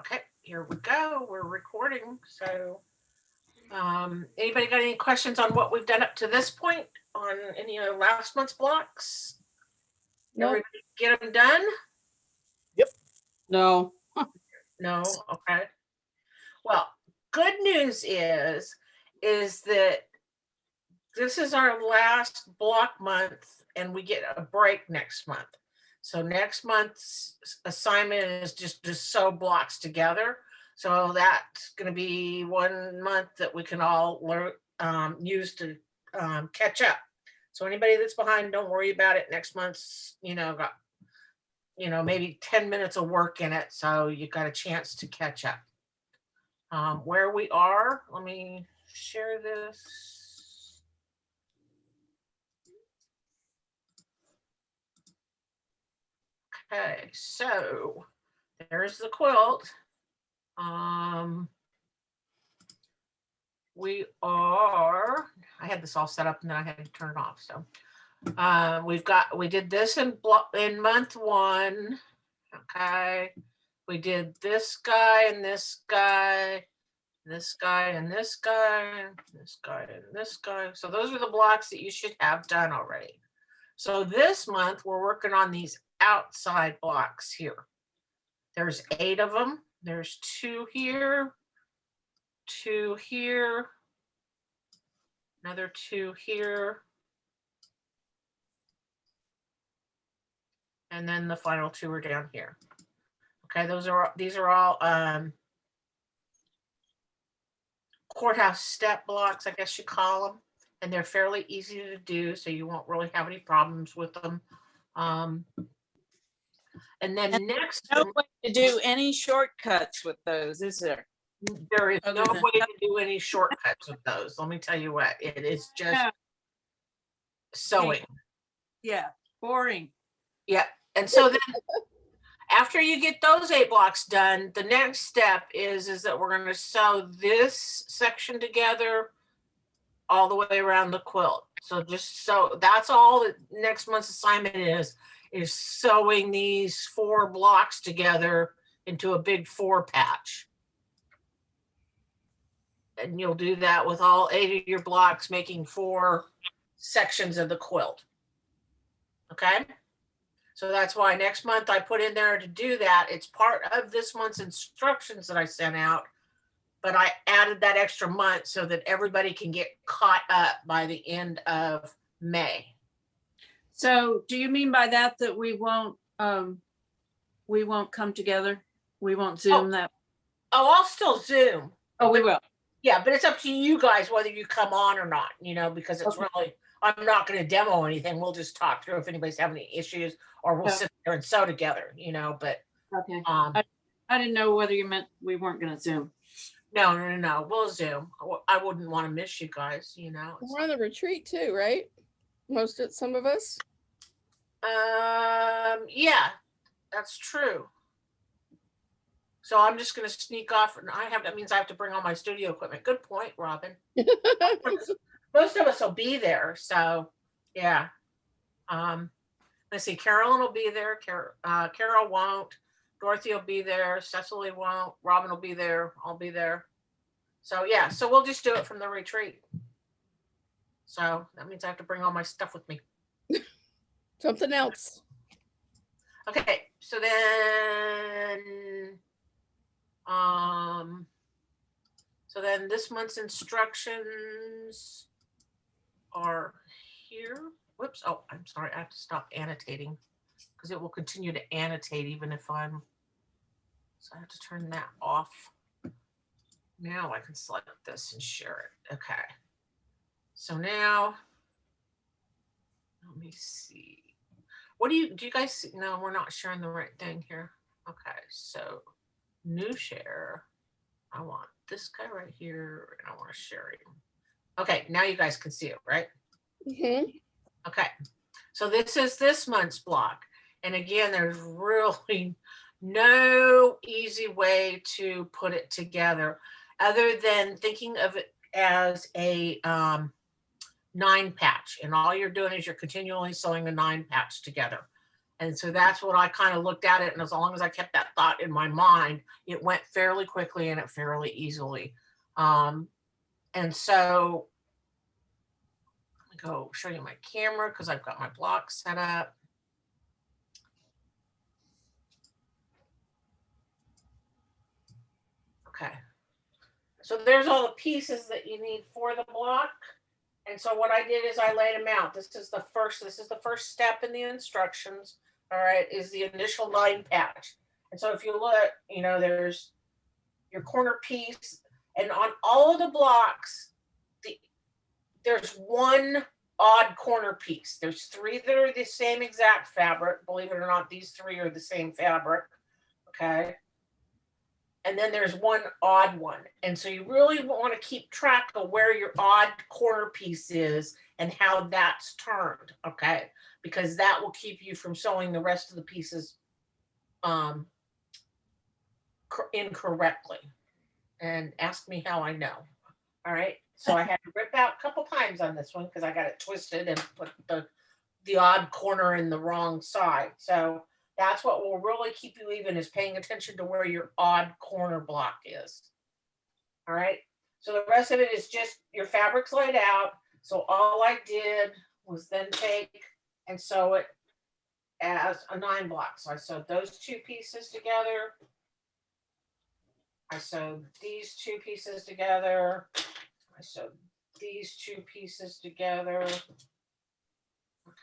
Okay, here we go. We're recording. So, anybody got any questions on what we've done up to this point on any of last month's blocks? Nope. Everybody get them done? No. No. Okay. Well, good news is that this is our last block month, and we get a break next month. So next month's assignment is just sew blocks together. So that's going to be 1 month that we can all learn, use to catch up. So anybody that's behind, don't worry about it. Next month's, got, maybe 10 minutes of work in it. So you got a chance to catch up. Where we are, let me share this. Okay, so there's the quilt. We are, I had this all set up and then I had to turn it off. So we did this in month 1. Okay. We did this guy and this guy, this guy and this guy, this guy and this guy. So those are the blocks that you should have done already. So this month we're working on these outside blocks here. There's 8 of them. There's 2 here, 2 here, another 2 here, and then the final 2 are down here. Okay, these are all courthouse step blocks, I guess you call them, and they're fairly easy to do, so you won't really have any problems with them. And then next, No way to do any shortcuts with those, is there? there is no Other than- way to do any shortcuts with those. Let me tell you what, it is just Yeah. sewing. Yeah, boring. Yeah. And so then after you get those 8 blocks done, the next step is that we're going to sew this section together all the way around the quilt. So that's all that next month's assignment is sewing these 4 blocks together into a big 4 patch. And you'll do that with all 8 of your blocks, making 4 sections of the quilt. Okay? So that's why next month I put in there to do that. It's part of this month's instructions that I sent out, but I added that extra month so that everybody can get caught up by the end of May. So do you mean by that we won't come together? We won't Zoom that? Oh, I'll still Zoom. Oh, we will. Yeah, but it's up to you guys whether you come on or not, because it's really, I'm not going to demo anything. We'll just talk through if anybody's having any issues, or we'll sit there and sew together, but. Okay. I didn't know whether you meant we weren't going to Zoom. No. We'll Zoom. I wouldn't want to miss you guys, We're on a retreat too, right? Some of us. Yeah, that's true. So I'm just going to sneak off, and that means I have to bring all my studio equipment. Good point, Robin. Most of us will be there, so yeah. Let's see, Carolyn will be there. Carol won't. Dorothy will be there. Cecily won't. Robin will be there. I'll be there. So yeah, so we'll just do it from the retreat. So that means I have to bring all my stuff with me. Something else. Okay, so then this month's instructions are here. Whoops. Oh, I'm sorry. I have to stop annotating because it will continue to annotate even if so I have to turn that off. Now I can select this and share it. Okay. So now, let me see. Do you guys see? No, we're not sharing the right thing here. Okay. So new share. I want this guy right here and I want to share him. Okay. Now you guys can see it, right? Mm-hmm. Okay, so this is this month's block. And again, there's really no easy way to put it together other than thinking of it as a 9 patch. And all you're doing is you're continually sewing a 9 patch together. And so that's what I kind of looked at it. And as long as I kept that thought in my mind, it went fairly quickly and it fairly easily. And so let me go show you my camera because I've got my block set up. Okay. So there's all the pieces that you need for the block. And so what I did is I laid them out. This is the first step in the instructions. All right, is the initial line patch. And so if you look, you know, there's your corner piece, and on all of the blocks, there's one odd corner piece. There's 3 that are the same exact fabric. Believe it or not, these 3 are the same fabric. Okay. And then there's one odd one. And so you really want to keep track of where your odd corner piece is and how that's turned, okay? Because that will keep you from sewing the rest of the pieces incorrectly. And ask me how I know. All right. So I had to rip out a couple times on this one because I got it twisted and put the odd corner in the wrong side. So that's what will really keep you even, is paying attention to where your odd corner block is. All right. So the rest of it is just your fabric's laid out. So all I did was then take and sew it as a 9 block. So I sewed those 2 pieces together. I sewed these 2 pieces together. I sewed these 2 pieces together.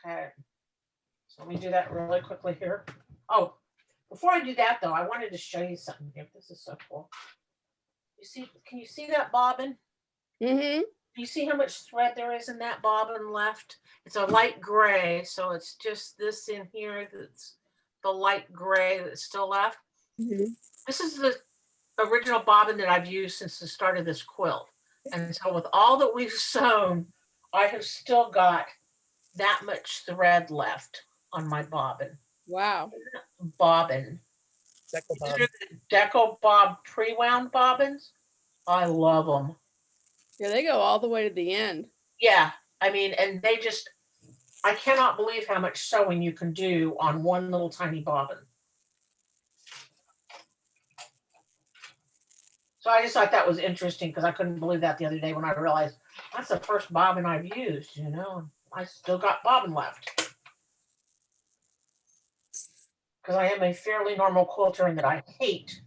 Okay. So let me do that really quickly here. Oh, before I do that though, I wanted to show you something here. This is so cool. You see, can you see that bobbin? Mm-hmm. Do you see how much thread there is in that bobbin left? It's a light gray, so it's just this in here that's the light gray that's still left. Mm-hmm. This is the original bobbin that I've used since the start of this quilt. And so with all that we've sewn, I have still got that much thread left on my bobbin. Wow. Bobbin. Deco These bob. are the Deco Bob pre-wound bobbins. I love them. Yeah, they go all the way to the end. Yeah, I mean, and they just, I cannot believe how much sewing you can do on one little tiny bobbin. So I just thought that was interesting because I couldn't believe that the other day when I realized that's the first bobbin I've used, you know. I still got bobbin left. Because I am a fairly normal quilter and that I hate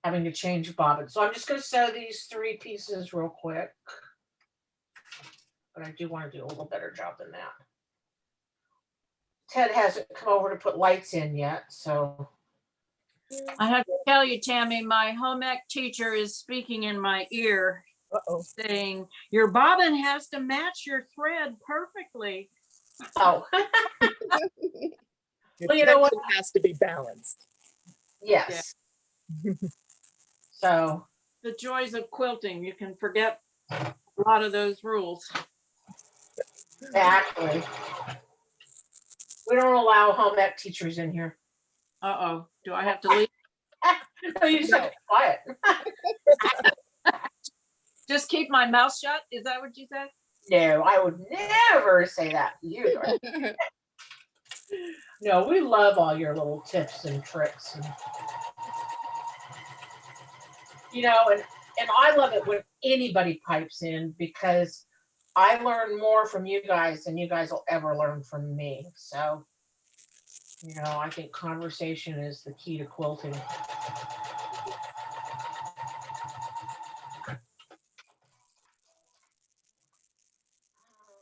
having to change bobbins. So I'm just going to sew these 3 pieces real quick. But I do want to do a little better job than that. Ted hasn't come over to put lights in yet, so. I have to tell you, Tammy, my home ec teacher is speaking in my ear Uh-oh. saying, your bobbin has to match your thread perfectly. Oh, Your Well, you know what? tension has to be balanced. yes. So, The joys of quilting, you can forget a lot of those rules. actually, we don't allow home ec teachers in here. Uh-oh, do I have to leave? No, you just have to be quiet. Just keep my mouth shut? Is that what you said? No, I would never say that to you. No, we love all your little tips and tricks. And, you know, and I love it when anybody pipes in because I learn more from you guys than you guys will ever learn from me. So, you know, I think conversation is the key to quilting.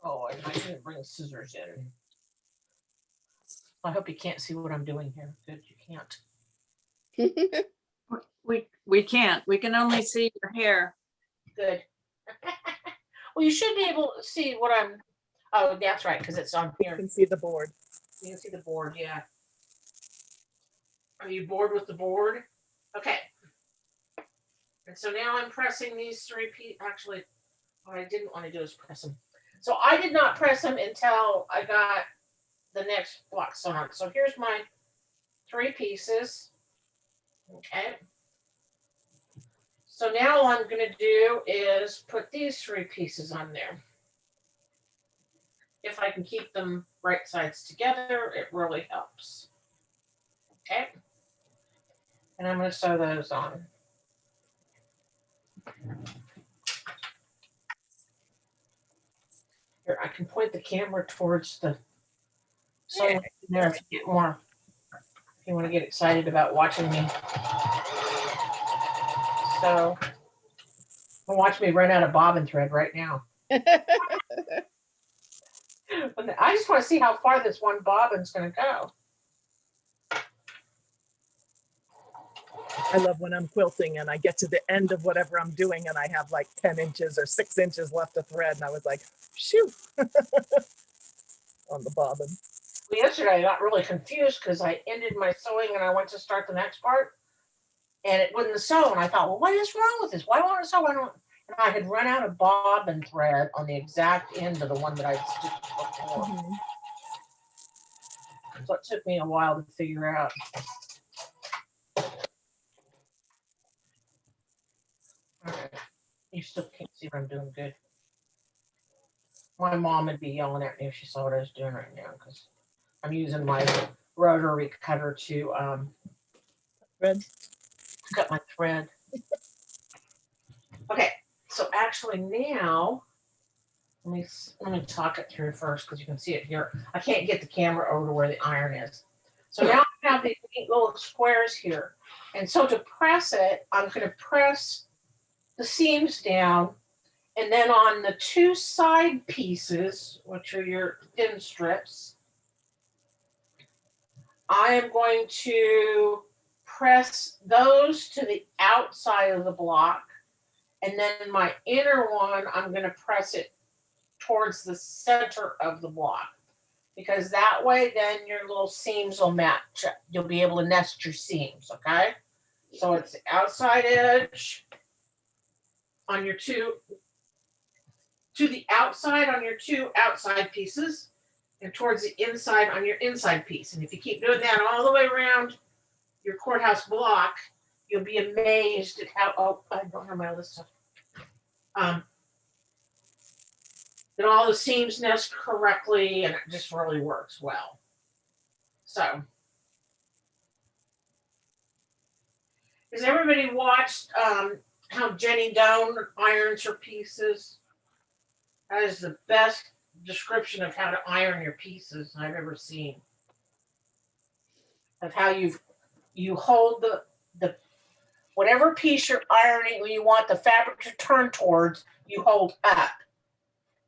Oh, I didn't bring scissors in. I hope you can't see what I'm doing here. Good, you can't. We can't. We can only see your hair. Good. Well, you should be able to see what I'm. Oh, that's right, because it's on You here. can see the board. You can see the board, yeah. Are you bored with the board? Okay. And so now I'm pressing these 3 pieces. Actually, what I didn't want to do is press them. So I did not press them until I got the next block sewn on. So here's my 3 pieces. Okay. So now all I'm going to do is put these 3 pieces on there. if I can keep them right sides together, it really helps. Okay. And I'm going to sew those on. Here, I can point the camera towards the sewing there if you get more. If you want to get excited about watching me. So, watch me run out of bobbin thread right now. I just want to see how far this one bobbin's going to go. I love when I'm quilting and I get to the end of whatever I'm doing and I have like 10 inches or 6 inches left of thread. And I was like, shoot, on the bobbin. Well, yesterday I got really confused because I ended my sewing and I went to start the next part and it wouldn't sew. And I thought, well, what is wrong with this? Why won't it sew? Why don't? And I had run out of bobbin thread on the exact end of the one that I stitched before. Mhm. So it took me a while to figure out. All right. You still can't see if I'm doing good. My mom would be yelling at me if she saw what I was doing right now because I'm using my rotary cutter to Thread. cut my thread. Okay, so actually now, let me talk it through first because you can see it here. I can't get the camera over to where the iron is. So now I have these neat little squares here. And so to press it, I'm going to press the seams down. And then on the two side pieces, which are your thin strips, I am going to press those to the outside of the block. And then my inner one, I'm going to press it towards the center of the block. Because that way, then your little seams will match. You'll be able to nest your seams, okay? So it's the outside edge on your two, to the outside on your two outside pieces, and towards the inside on your inside piece. And if you keep doing that all the way around your courthouse block, you'll be amazed at how, oh, I don't have my other stuff. That all the seams nest correctly and it just really works well. So, has everybody watched how Jenny Doane irons her pieces? That is the best description of how to iron your pieces I've ever seen. Of how you hold the whatever piece you're ironing, you want the fabric to turn towards, you hold up.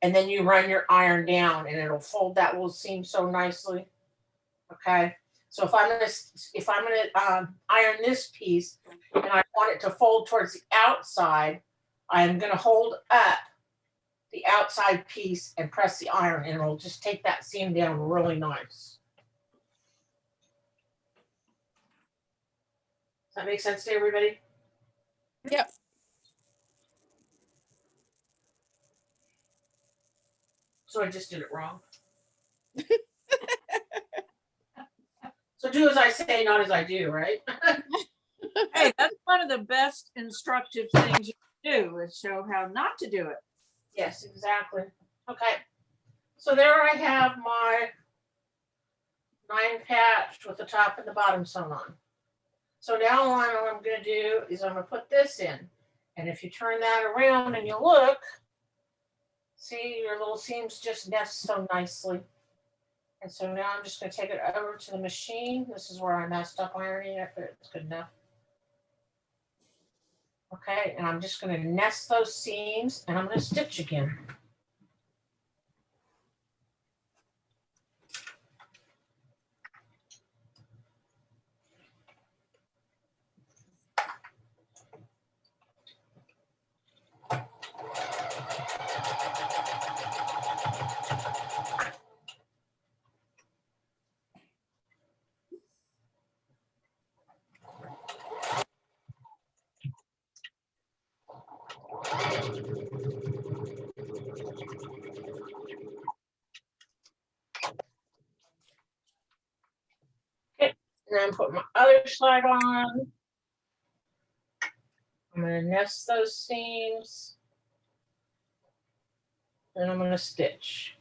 And then you run your iron down and it'll fold that little seam so nicely. Okay. So if I'm gonna iron this piece and I want it to fold towards the outside, I'm gonna hold up the outside piece and press the iron and it'll just take that seam down really nice. Does that make sense to everybody? Yep. So I just did it wrong. So do as I say, not as I do, right? Hey, that's one of the best instructive things you can do is show how not to do it. Yes, exactly. Okay. So there I have my 9 patch with the top and the bottom sewn on. So now what I'm going to do is I'm going to put this in. And if you turn that around and you look, see your little seams just nest so nicely. And so now I'm just going to take it over to the machine. This is where I messed up ironing it, but it's good enough. Okay, and I'm just going to nest those seams and I'm going to stitch again. And then put my other side on. I'm going to nest those seams. And I'm going to stitch.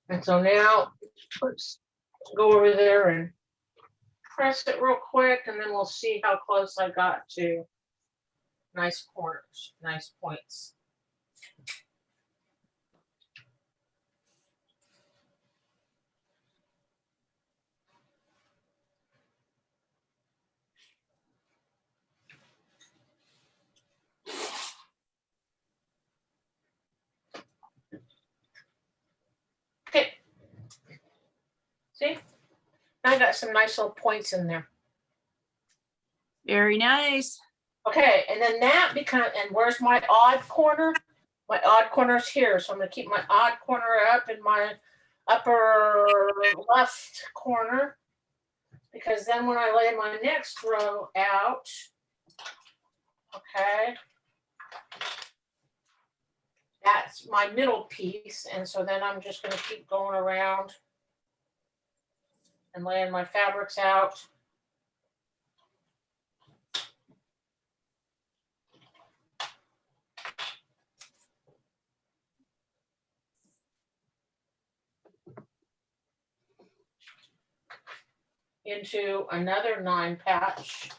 And so now let's go over there and press it real quick, and then we'll see how close I got to nice corners, nice points. Okay. See? I got some nice little points in there. Very nice. Okay, and then that becomes, and where's my odd corner? My odd corner's here, so I'm gonna keep my odd corner up in my upper left corner. Because then when I lay my next row out, okay, that's my middle piece, and so then I'm just gonna keep going around and laying my fabrics out. Into another 9 patch.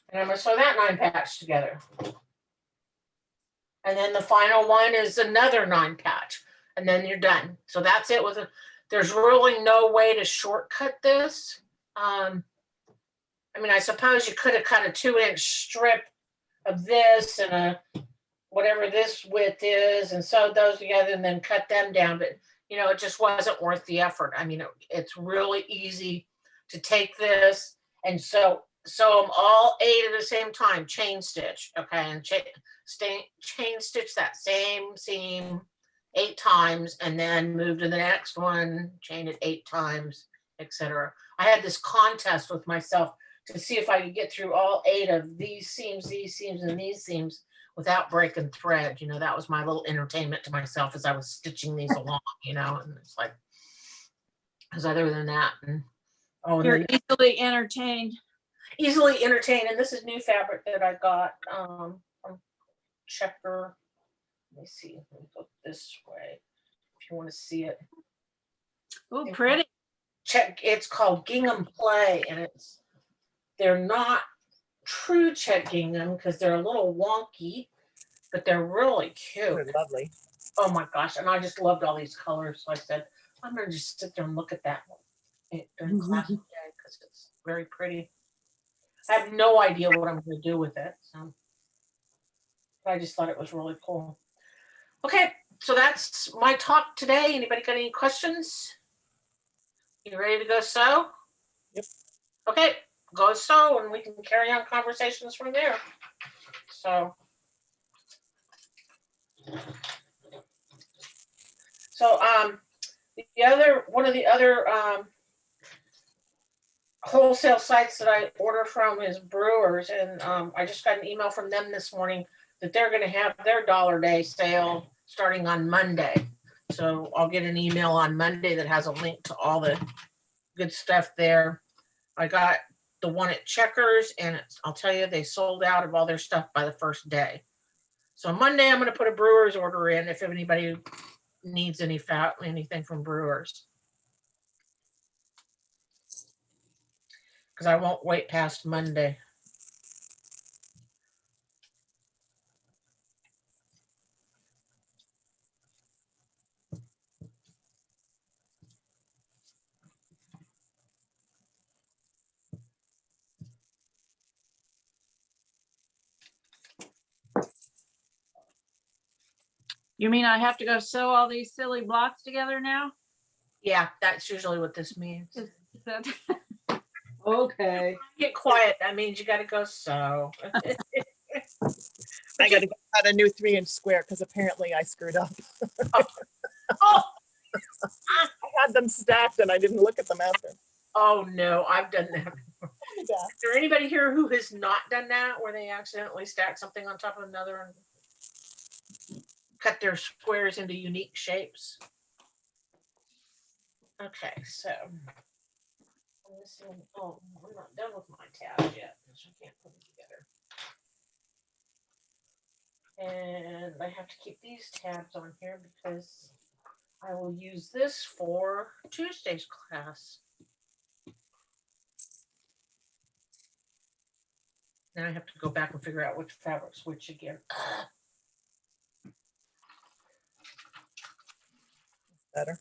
And I'm gonna sew that 9 patch together. And then the final one is another 9 patch, and then you're done. So that's it with there's really no way to shortcut this. I mean, I suppose you could have cut a 2-inch strip of this and a whatever this width is and sewed those together and then cut them down, but you know, it just wasn't worth the effort. I mean, it's really easy to take this and sew them all 8 at the same time, chain stitch, okay, and chain stitch that same seam 8 times, and then move to the next one, chain it 8 times, etc. I had this contest with myself to see if I could get through all 8 of these seams, and these seams without breaking thread. You know, that was my little entertainment to myself as I was stitching these along, you know, and it's like, because other than that, and You're easily entertained. easily entertained. And this is new fabric that I got from Checker. Let me see, let me go this way if you want to see it. Oh, pretty. It's called Gingham Play, and they're not true check gingham because they're a little wonky, but they're really cute. They're lovely. Oh my gosh, and I just loved all these colors, so I said I'm gonna just sit there and look at that during class today because it's very pretty. I have no idea what I'm gonna do with it, so but I just thought it was really cool. Okay, so that's my talk today. Anybody got any questions? You ready to go sew? Yep. Okay, go sew and we can carry on conversations from there. So one of the other wholesale sites that I order from is Brewers, and I just got an email from them this morning that they're going to have their $1 Day sale starting on Monday. So I'll get an email on Monday that has a link to all the good stuff there. I got the one at Checkers, and I'll tell you, they sold out of all their stuff by the first day. So Monday, I'm going to put a Brewers order in if anybody needs anything from Brewers. Because I won't wait past Monday. You mean I have to go sew all these silly blocks together now? Yeah, that's usually what this means. Is that Okay. Get quiet. That means you got to go sew. I gotta cut a new 3-inch square because apparently I screwed up. Oh, I had them stacked and I didn't look at them after. oh no, I've done that. Yeah. Is there anybody here who has not done that, where they accidentally stack something on top of another and cut their squares into unique shapes? Okay, so I'm missing, oh, I'm not done with my tabs yet, because I can't put them together. And I have to keep these tabs on here because I will use this for Tuesday's class. Now I have to go back and figure out which fabric's which again. Better.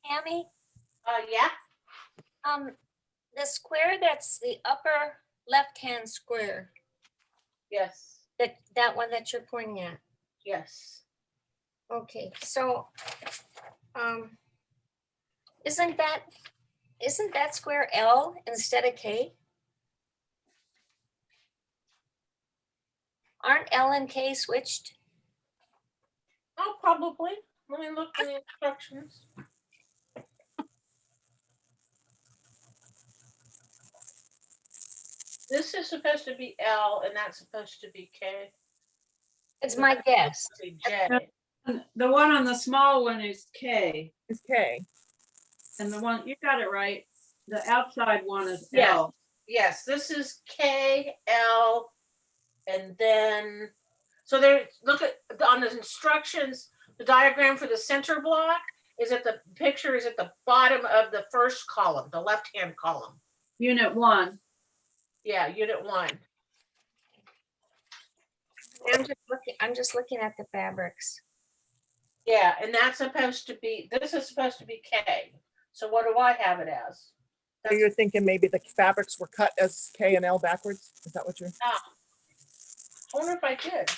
Tammy, Yeah, the square that's the upper left-hand square, yes, that one that you're pointing at. yes. Okay, so, isn't that square L instead of K? Aren't L and K switched? Oh, probably. Let me look in the instructions. This is supposed to be L and that's supposed to be K. It's my guess. Be J. The one on the small one is K, It's K. and the one, you got it right. The outside one is Yes. L. Yes, this is K, L, and then, so there, look at, on the instructions, the diagram for the center block is at the picture is at the bottom of the first column, the left-hand column. Unit 1. Yeah, unit 1. I'm just looking at the fabrics. Yeah, and that's supposed to be, this is supposed to be K. So what do I have it as? So you're thinking maybe the fabrics were cut as K and L backwards? Is that what you're? Ah, I wonder if I did.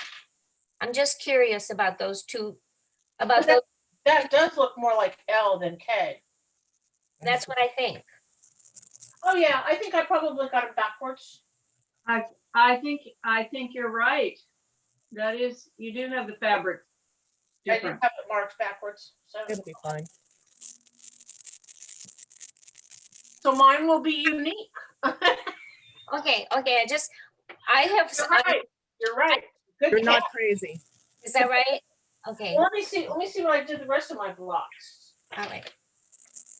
I'm just curious about those two, about But that- those, That does look more like L than K. that's what I think. Oh yeah, I think I probably got it backwards. I think you're right. That is, you do have the fabric I do different. have it marked backwards. It'll be fine. So mine will be unique. Okay, I have, You're right. You're right. Good You're not catch. crazy. is that right? Okay, Let me see what I did the rest of my blocks. all right.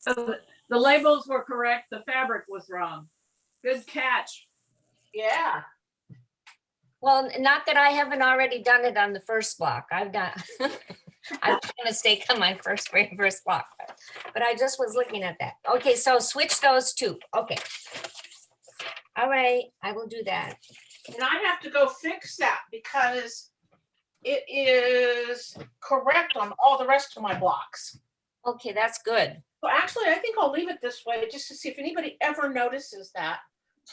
So the labels were correct, the fabric was wrong. Good catch. Yeah. Well, not that I haven't already done it on the first block. I've done, I've made a mistake on my very first block, but I just was looking at that. Okay, so switch those two. Okay. All right, I will do that. And I have to go fix that because it is correct on all the rest of my blocks. Okay, that's good. So actually, I think I'll leave it this way just to see if anybody ever notices that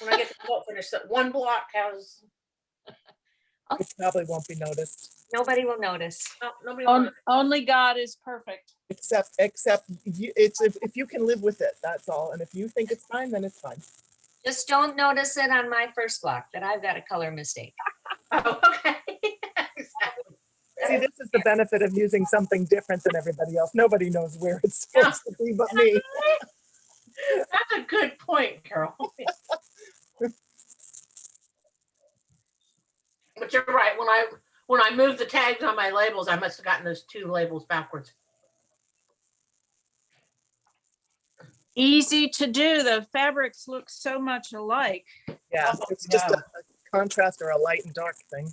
when I get the quilt finished, that one block has, It probably won't be noticed, Nobody will notice. no, nobody will notice. Only God is perfect. except you, it's if you can live with it, that's all. And if you think it's fine, then it's fine. Just don't notice it on my first block that I've got a color mistake. Oh, okay. Exactly. See, this is the benefit of using something different than everybody else. Nobody knows where it's supposed to be but me. That's a good point, Carol. But you're right. When I moved the tags on my labels, I must have gotten those two labels backwards. Easy to do. The fabrics look so much alike. Yeah, Oh, it's just yeah. a contrast or a light and dark thing.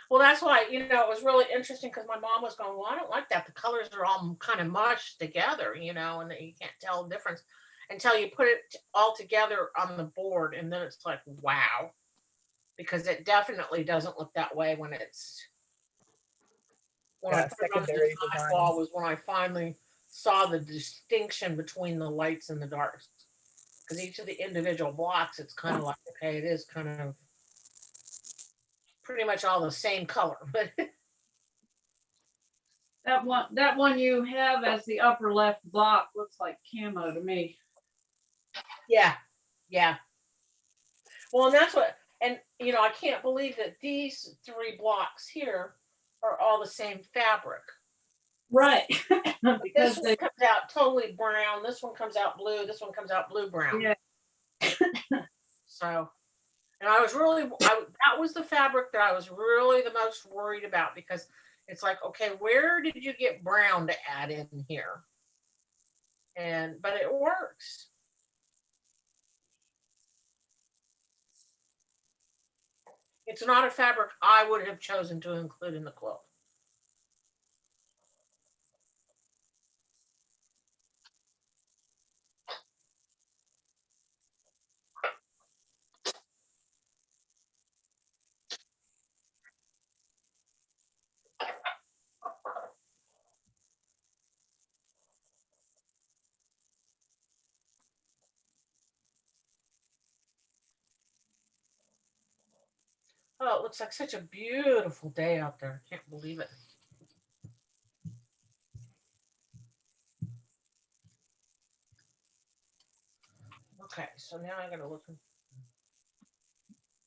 Well, that's why, it was really interesting because my mom was going, well, I don't like that. The colors are all kind of mushed together, and you can't tell the difference until you put it all together on the board. And then it's like, wow, because it definitely doesn't look that way when it's, when Yeah, I put it on the secondary design designs. wall was when I finally saw the distinction between the lights and the darks. Because each of the individual blocks, it's kind of like, okay, it is kind of pretty much all the same color, but That one you have as the upper left block looks like camo to me. Yeah, yeah. Well, and that's what, and you know, I can't believe that these 3 blocks here are all the same fabric. Right. This Because one they, comes out totally brown. This one comes out blue. This one comes out blue brown. yeah, So, and I was really, that was the fabric that I was really the most worried about because it's like, okay, where did you get brown to add in here? But it works. It's not a fabric I would have chosen to include in the quilt. Oh, it looks like such a beautiful day out there. Can't believe it. Okay, so now I gotta look.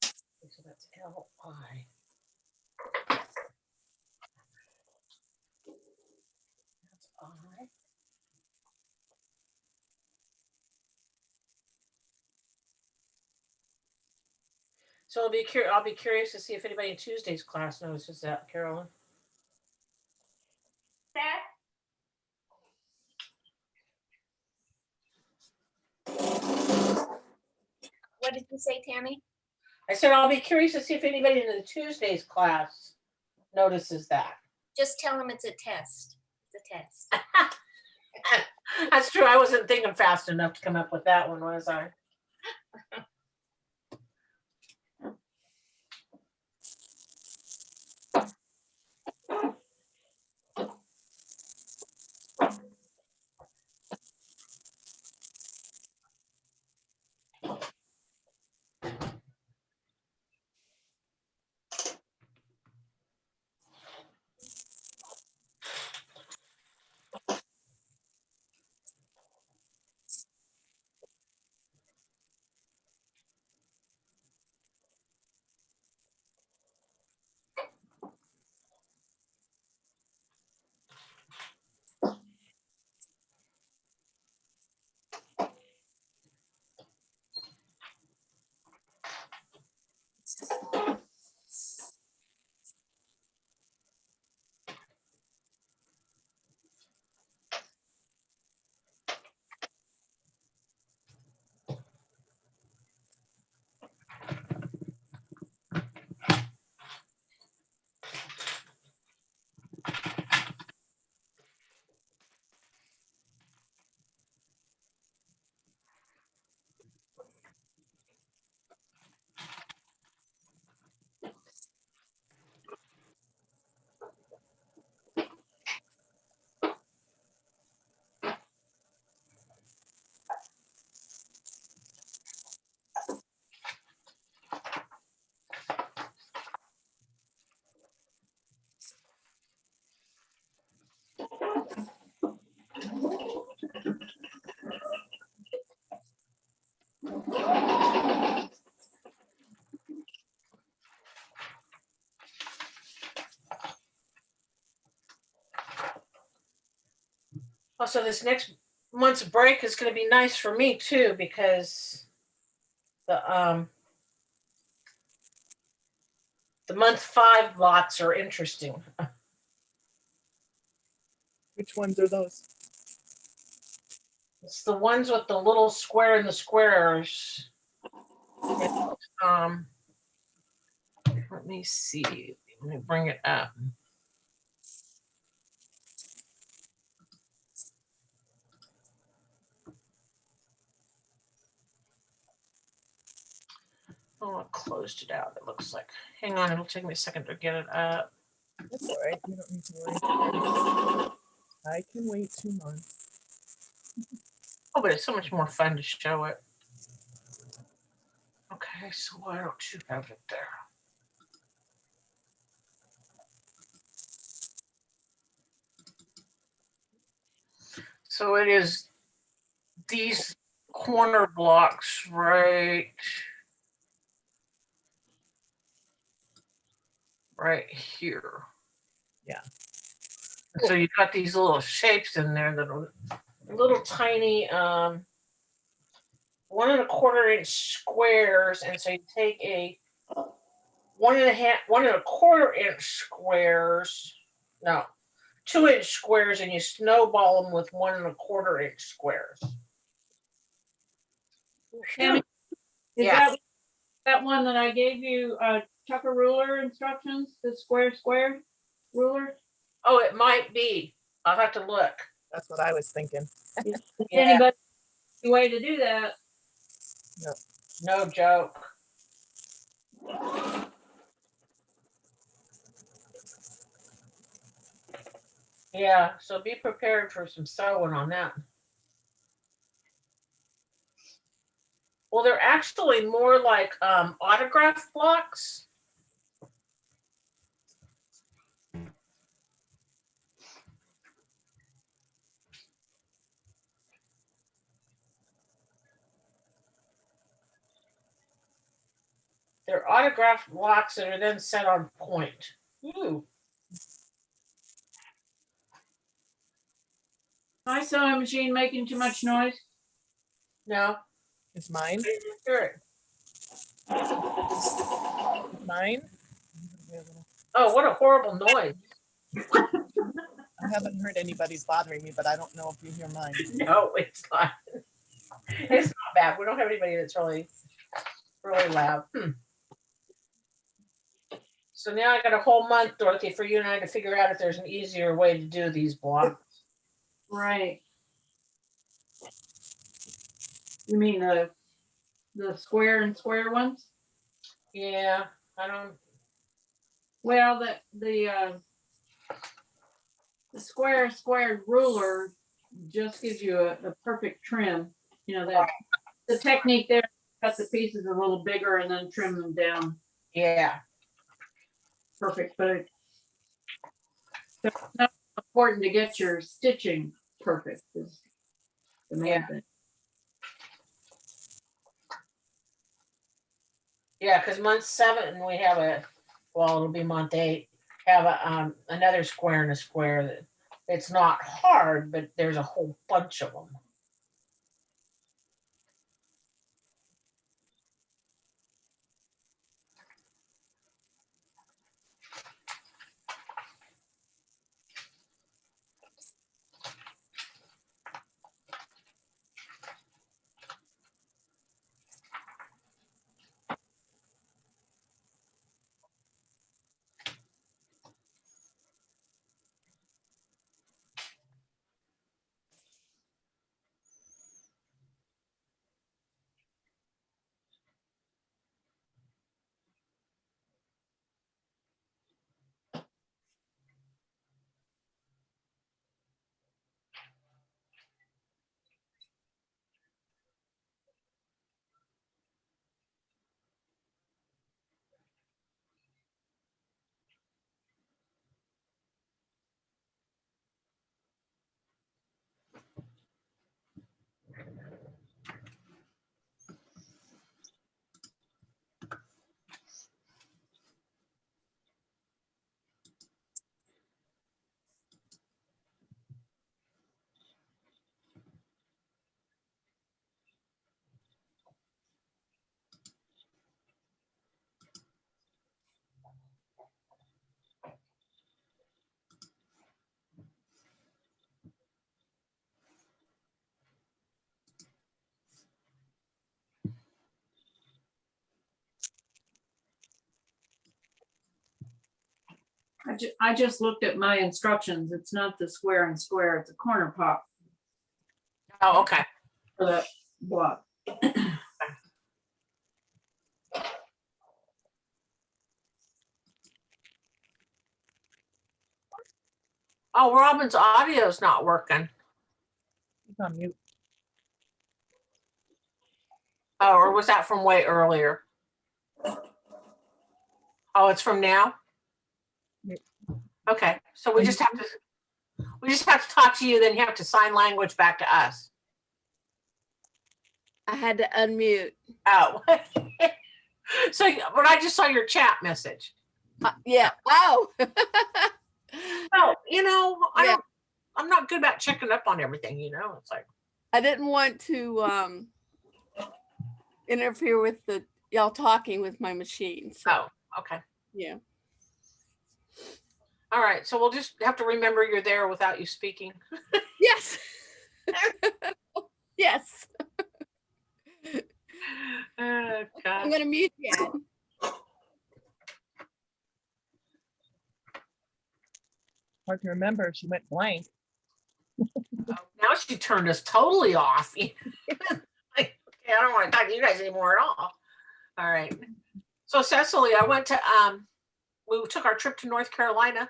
So that's L-I. That's I. So I'll be curious to see if anybody in Tuesday's class notices that, Carolyn. That what did you say, Tammy? I said I'll be curious to see if anybody in the Tuesday's class notices that. Just tell them it's a test. It's a test. That's true. I wasn't thinking fast enough to come up with that one, was I? Also, this next month's break is going to be nice for me too because the month 5 lots are interesting. Which ones are those? It's the ones with the little square in the squares. Let me see. Let me bring it up. Oh, I closed it out. It looks like. Hang on, it'll take me a second to get it up. That's all right. You don't need to worry. I can wait 2 months. Oh, but it's so much more fun to show it. Okay, so why don't you have it there? So it is these corner blocks right here. Yeah. So you've got these little shapes in there that are little tiny 1 1/4 inch squares, and so you take a 1 1/4 inch squares, no, 2 inch squares, and you snowball them with 1 1/4 inch squares. Tammy, is Yeah. that one that I gave you, Tucker ruler instructions, the square ruler? Oh, it might be. I'll have to look. That's what I was thinking. Is Yeah. anybody a way to do that? No joke. Yeah, so be prepared for some sewing on that. Well, they're actually more like autograph blocks. They're autograph blocks that are then set on point. Ooh. My sewing machine making too much noise? No. Is mine? Sure. Mine? Oh, what a horrible noise. I haven't heard anybody's bothering me, but I don't know if you hear mine. No, it's not. It's not bad. We don't have anybody that's really loud. So now I got a whole month, Dorothy, for you and I to figure out if there's an easier way to do these blocks. Right. You mean the square and square ones? Yeah, I don't. Well, the square ruler just gives you a perfect trim. You know, that the technique there, cut the pieces a little bigger and then trim them down. Yeah. Perfect, but it's not important to get your stitching perfect is the main Yeah. thing. Yeah, because month 7 we have it'll be month 8, have another square and a square that it's not hard, but there's a whole bunch of them. I just looked at my instructions. It's not the square and square, it's a corner pop Oh, okay. for that block. Oh, Robin's audio's not working. He's on mute. Oh, or was that from way earlier? Oh, it's from now? Yep. Okay, so we just have to, We just have to talk to you, then you have to sign language back to us. I had to unmute. Oh. So, but I just saw your chat message. Yeah. Oh. Oh, you know, Yeah. I'm not good about checking up on everything, you know. It's like, I didn't want to interfere with y'all talking with my machine. So oh, okay. yeah. All right. So we'll just have to remember you're there without you speaking. Yes. Yes. Oh, gosh. I'm gonna mute you. Hard to remember. She went blank. Now she turned us totally off. Like, okay, I don't want to talk to you guys anymore at all. All right. So Cecily, I went to we took our trip to North Carolina,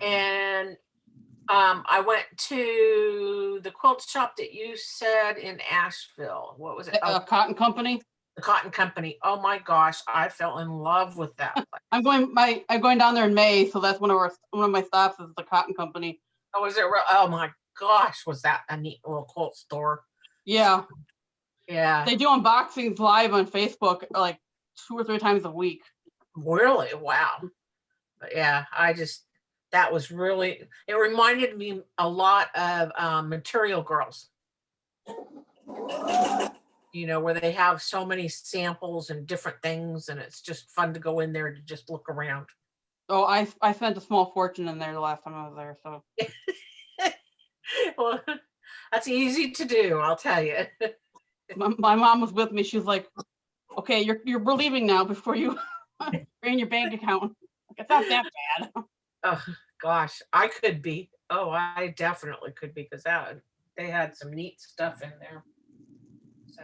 and I went to the quilt shop that you said in Asheville. What was it? Oh, Cotton Company. the Cotton Company. Oh my gosh, I fell in love with that place. I'm going down there in May, so that's one of my stops is the Cotton Company. Oh, was it real? Oh my gosh, was that a neat little quilt store? Yeah, Yeah, they do unboxings live on Facebook like 2 or 3 times a week. really? Wow. But yeah, that was really, it reminded me a lot of Material Girls. You know, where they have so many samples and different things, and it's just fun to go in there to just look around. Oh, I spent a small fortune in there the last time I was there. So Well, that's easy to do, I'll tell you. my mom was with me. She was like, "Okay, you're leaving now before you drain your bank account." Like, it's not that bad. Oh gosh, I could be. Oh, I definitely could be, because they had some neat stuff in there. So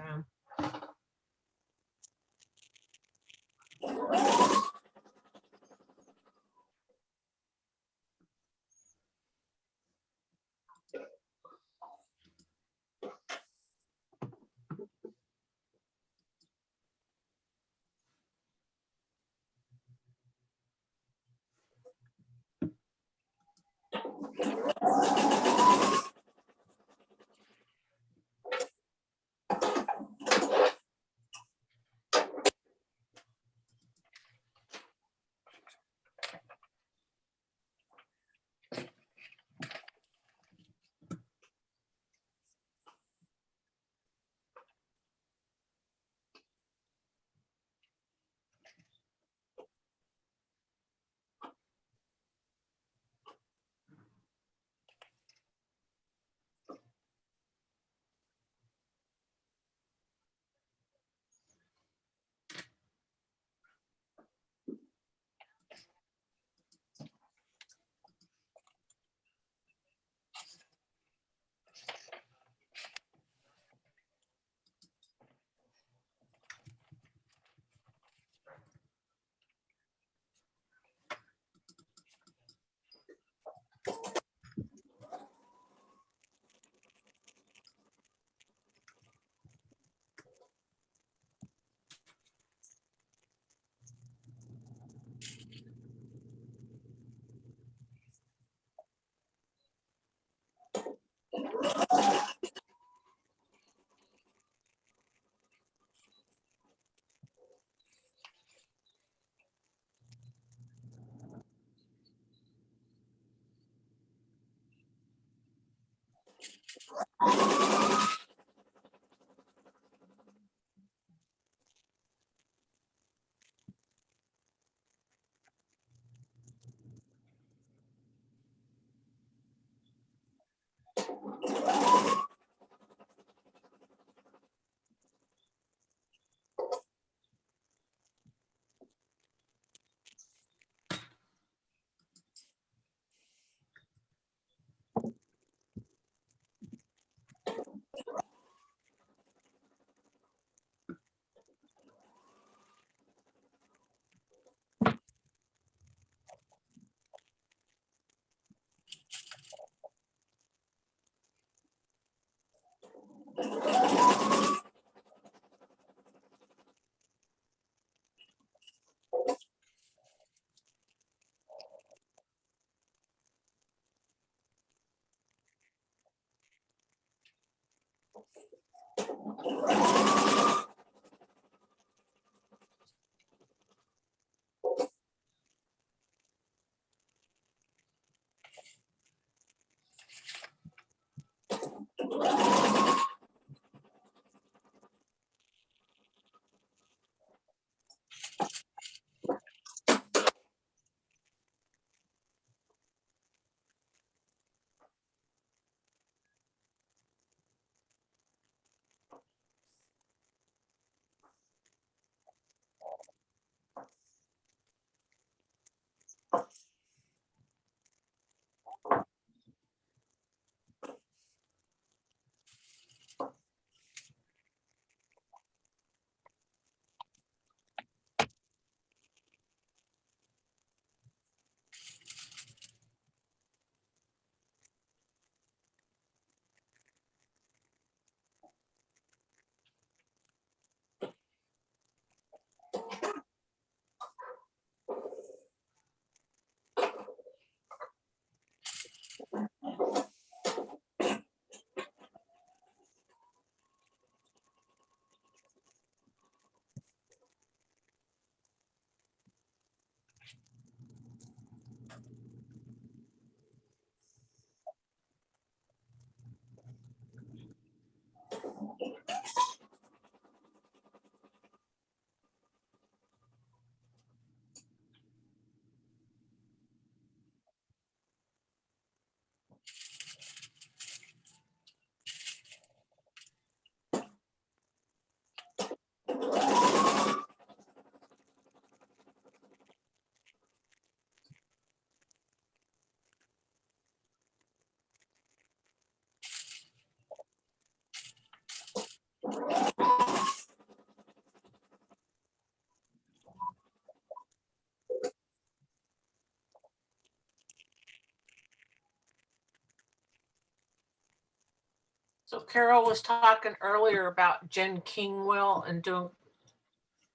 So Carol was talking earlier about Jen Kingwell and doing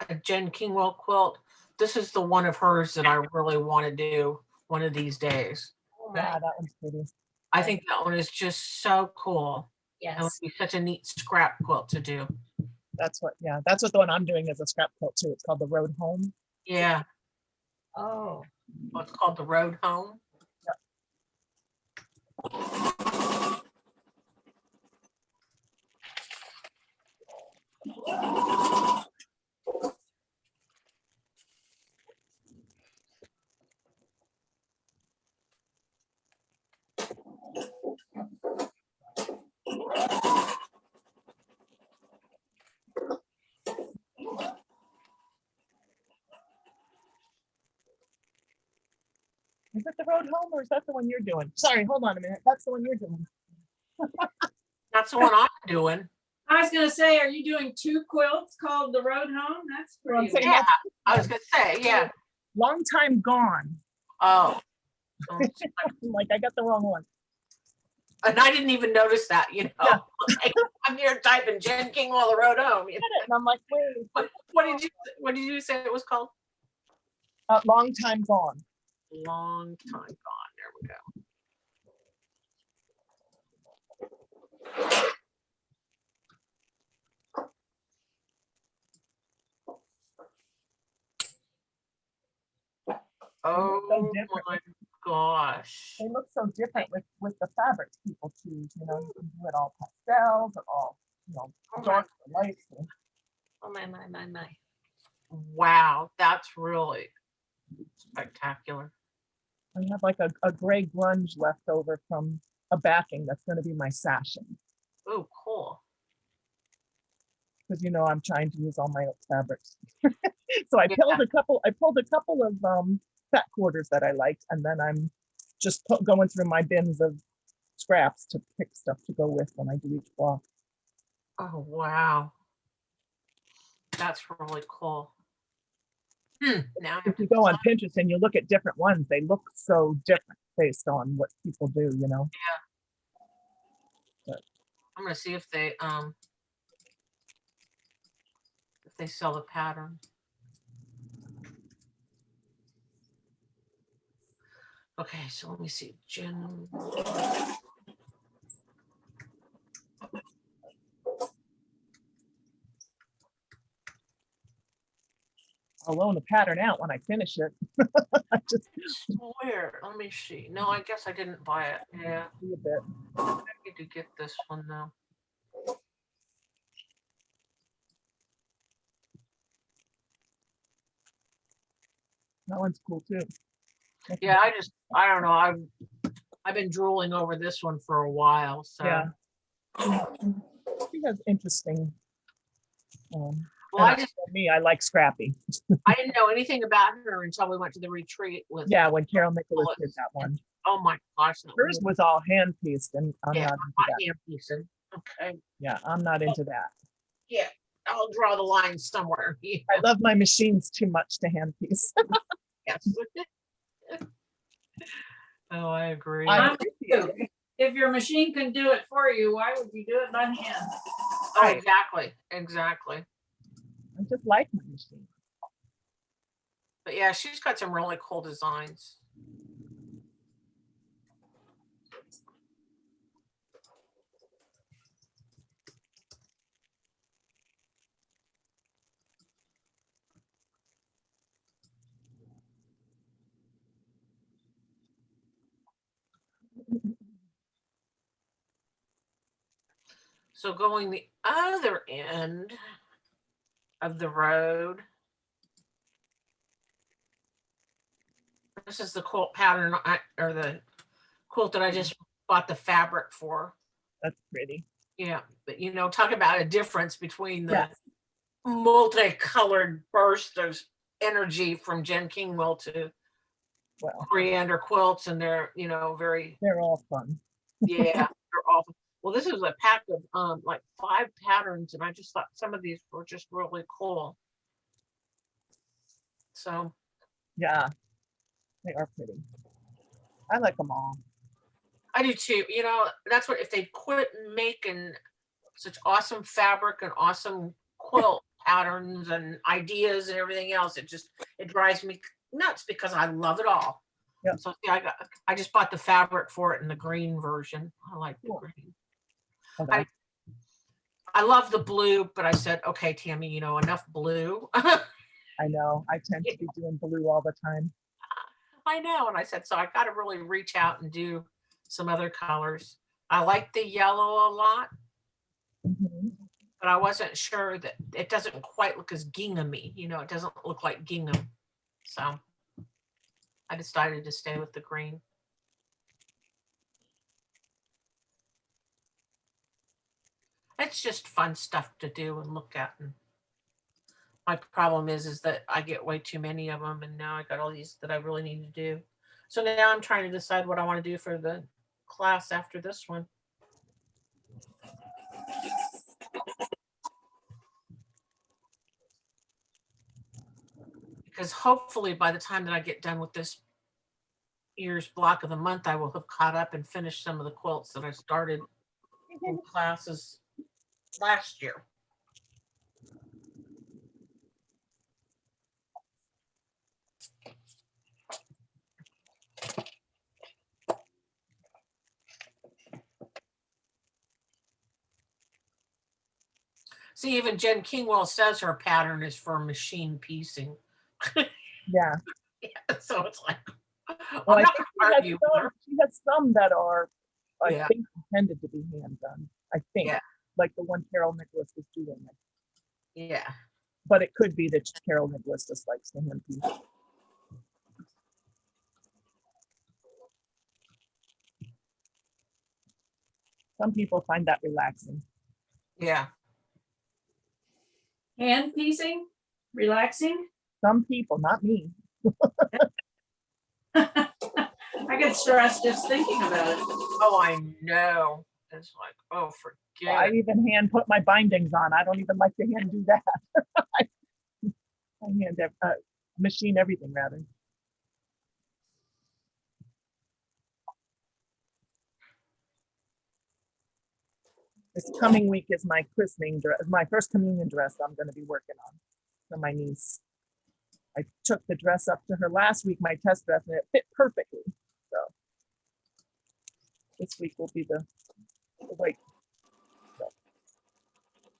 a Jen Kingwell quilt. This is the one of hers that I really want to do one of these days. Oh Yeah, my, that one's pretty. I think that one is just so cool. That would yes. be such a neat scrap quilt to do. That's what the one I'm doing is a scrap quilt too. It's called the Road Home. Yeah, Oh, well, it's called the Road Home. Is it the Road Home or is that the one you're doing? Sorry, hold on a minute. That's the one you're doing. That's the one I'm doing. I was gonna say, are you doing two quilts called the Road Home? That's Well, I'm pretty. saying Yeah. that's I was gonna say, yeah. Long Time Gone. Oh. Like I got the wrong one. And I didn't even notice that, you know. Yeah. Like, I'm here typing Jen Kingwell, the Road Home. You know? And I'm like, wait, What did you say it was called? Long Time Gone. Long Time Gone. There we go. Oh different. my gosh. They look so different with the fabrics people choose. You know, you can do it all pastels or all, dark or light. oh my. Wow, that's really spectacular. I have like a gray grunge left over from a backing that's going to be my sashing. Oh, cool. Because I'm trying to use all my fabrics. So I Yeah. pulled a couple of fat quarters that I liked, and then I'm just going through my bins of scraps to pick stuff to go with when I do each block. Oh, wow. That's really cool. Now I have If to you go on decide. Pinterest and you look at different ones, they look so different based on what people do, I'm gonna see if they sell the pattern. Okay, so let me see. Jen. I'll loan a pattern out when I finish it. I just Where? Let me see. No, I guess I didn't buy it. Yeah, see a bit. I need to get this one though. That one's cool too. Yeah, I don't know. I've been drooling over this one for a while. So, Yeah. She has interesting. well, And for me, I like Scrappy. I didn't know anything about her until we went to the retreat with. Yeah, when Carol Nicholas Well, did that one. Oh my gosh. that Hers was all hand pieced, and I'm Yeah, not into hot that. hand piecing. Okay. Yeah, I'm not into that. Yeah, I'll draw the line somewhere. Yeah. I love my machines too much to hand piece. Yes. Oh, I agree. I'm with you. If your machine can do it for you, why would you do it by hand? Oh, Right. exactly. Exactly. I just like my machine. But yeah, she's got some really cool designs. So going the other end of the road. This is the quilt pattern or the quilt that I just bought the fabric for. That's pretty. Yeah, but you know, talk about a difference between the Yes. multicolored burst of energy from Jen Kingwell to Well, Coriander quilts, and they're, you know, very, they're all fun. yeah, they're awful. Well, this is a pack of like 5 patterns, and I just thought some of these were just really cool. So Yeah, they are pretty. I like them all. I do too. You know, that's what, if they quit making such awesome fabric and awesome quilt patterns and ideas and everything else, it drives me nuts because I love it all. Yep. So yeah, I just bought the fabric for it in the green version. I like the Cool. green. Okay. I love the blue, but I said, okay, Tammy, you know, enough blue. I know. I tend to be doing blue all the time. I know. And I said, so I got to really reach out and do some other colors. I like the yellow a lot, Mhm. but I wasn't sure that it doesn't quite look as gingham-y. You know, it doesn't look like gingham. So I decided to stay with the green. It's just fun stuff to do and look at. And my problem is that I get way too many of them, and now I got all these that I really need to do. So now I'm trying to decide what I want to do for the class after this one. Because hopefully by the time that I get done with this year's block of the month, I will have caught up and finished some of the quilts that I started in classes last year. See, even Jen Kingwell says her pattern is for machine piecing. Yeah. So it's like, Well, I'm I not think going to argue with her. she has some that are, I Yeah. think, intended to be hand done. I think, Yeah. like the one Carol Nicholas was doing. Yeah. But it could be that Carol Nicholas just likes the hand piece. Some people find that relaxing. Yeah. Hand piecing, relaxing. Some people, not me. I get stressed just thinking about it. Oh, I know. It's like, oh, forget I it. even hand put my bindings on. I don't even like to hand do that. I hand machine everything rather. This coming week is my christening dress, my first communion dress I'm going to be working on for my niece. I took the dress up to her last week, my test dress, and it fit perfectly. So this week will be the white.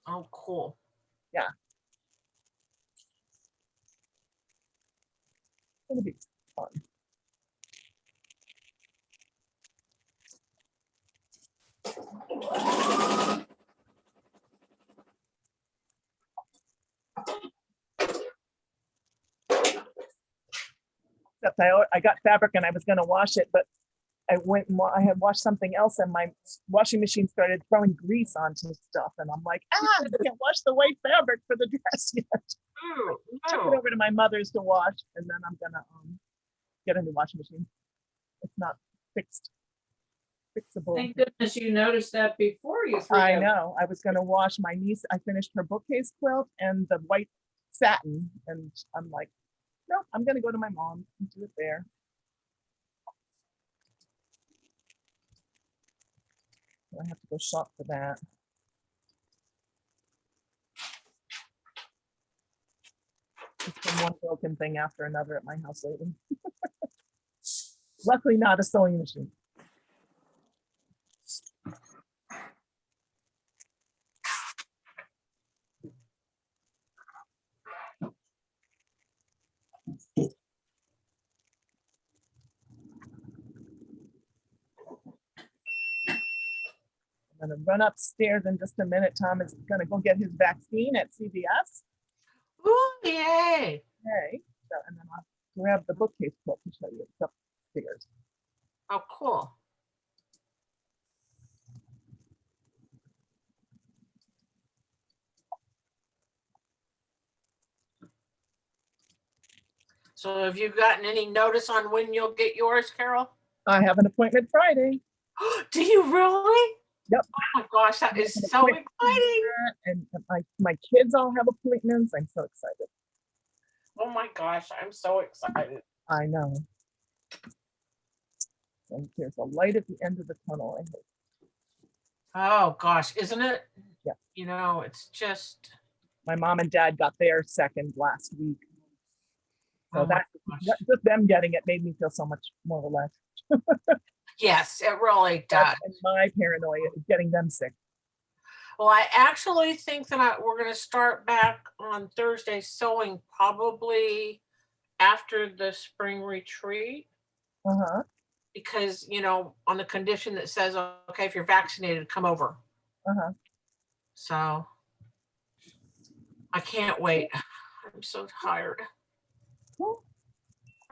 Oh, cool. Yeah. gonna be fun. Except I got fabric and I was gonna wash it, but I went and I had washed something else and my washing machine started throwing grease onto stuff. And I'm like, I can't wash the white fabric for the dress yet. Ooh, Took it ooh. over to my mother's to wash and then I'm gonna get a new washing machine. It's not fixable. Thank goodness you noticed that before you threw I that. know. I was gonna wash my niece. I finished her bookcase quilt and the white satin, and I'm like, no, I'm gonna go to my mom and do it there. So I have to go shop for that. It's been one broken thing after another at my house lately. Luckily, not a sewing machine. I'm gonna run upstairs in just a minute. Tom is gonna go get his vaccine at CVS. Ooh, yay. Okay, so, and then I'll grab the bookcase quilt to show you. It's upstairs. Oh, cool. So have you gotten any notice on when you'll get yours, Carol? I have an appointment Friday. Do you really? Yep. Oh my gosh, that I have is an so appointment exciting. And my kids all have appointments. I'm so excited. Oh my gosh, I'm so excited. I know. So there's a light at the end of the tunnel. I hope. Oh gosh, isn't it? Yeah. You know, it's just, My mom and dad got their second last week. So oh my that gosh. just them getting it made me feel so much more relaxed. Yes, it really That's does. been my paranoia is getting them sick. Well, I actually think that we're going to start back on Thursday sewing probably after the spring retreat Uh-huh. because, you know, on the condition that says, okay, if you're vaccinated, come over. Uh-huh. So I can't wait. I'm so tired Cool.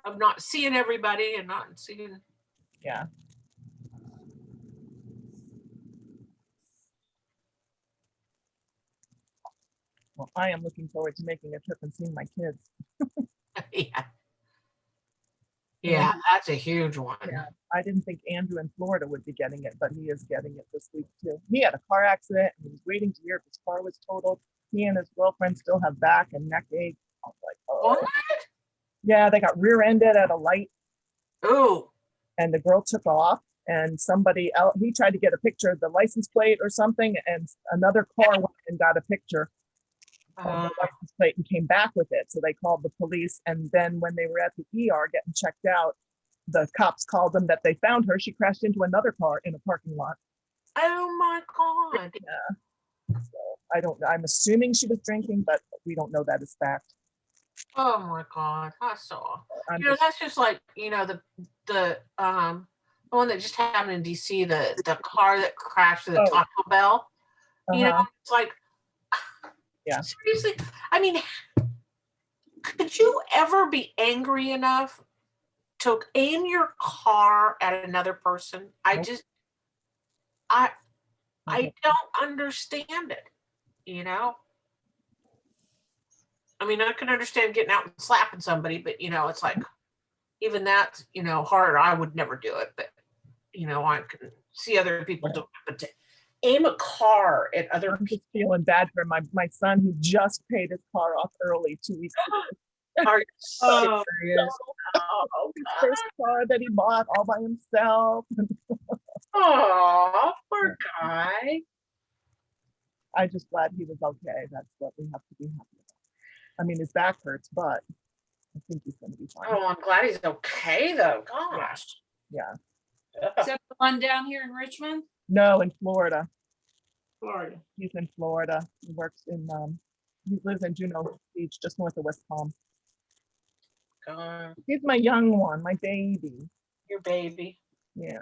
of not seeing everybody and not seeing. Yeah. Well, I am looking forward to making a trip and seeing my kids. Yeah. Yeah, that's a huge one. Yeah. I didn't think Andrew in Florida would be getting it, but he is getting it this week too. He had a car accident and he was waiting to hear if his car was totaled. He and his girlfriend still have back and neck ache. I was like, oh. What? Yeah, they got rear-ended at a light Ooh. and the girl took off and somebody else, he tried to get a picture of the license plate or something and another car went and got a picture of the license plate and came back with it. So they called the police. And then when they were at the ER getting checked out, the cops called them that they found her. She crashed into another car in a parking lot. Oh my God. Yeah. So I don't know. I'm assuming she was drinking, but we don't know that as fact. Oh my God. I saw. I'm You know, just, that's just like, you know, the one that just happened in DC, the car that crashed to the Oh. Taco Bell. You know, uh-huh. it's like, Yeah. seriously. I mean, could you ever be angry enough to aim your car at another person? I Nope. just, I Mhm. don't understand it. You know. I mean, I can understand getting out and slapping somebody, but you know, it's like even that's, you know, hard. I would never do it, but you know, I can see other people Yeah. do it. But to aim a car at other I'm people, just feeling bad for my son who just paid his car off early 2 weeks ago. are you Oh, serious? Oh, His first car that he bought all by himself. oh, poor guy. I'm just glad he was okay. That's what we have to be happy about. I mean, his back hurts, but I think he's going to be fine. Oh, I'm glad he's okay though. Gosh. Yeah. except the one down here in Richmond, No, in Florida. Florida. He's in Florida. He works in, he lives in Juno Beach, just north of West Palm. God, He's my young one, my baby. your baby. Yeah.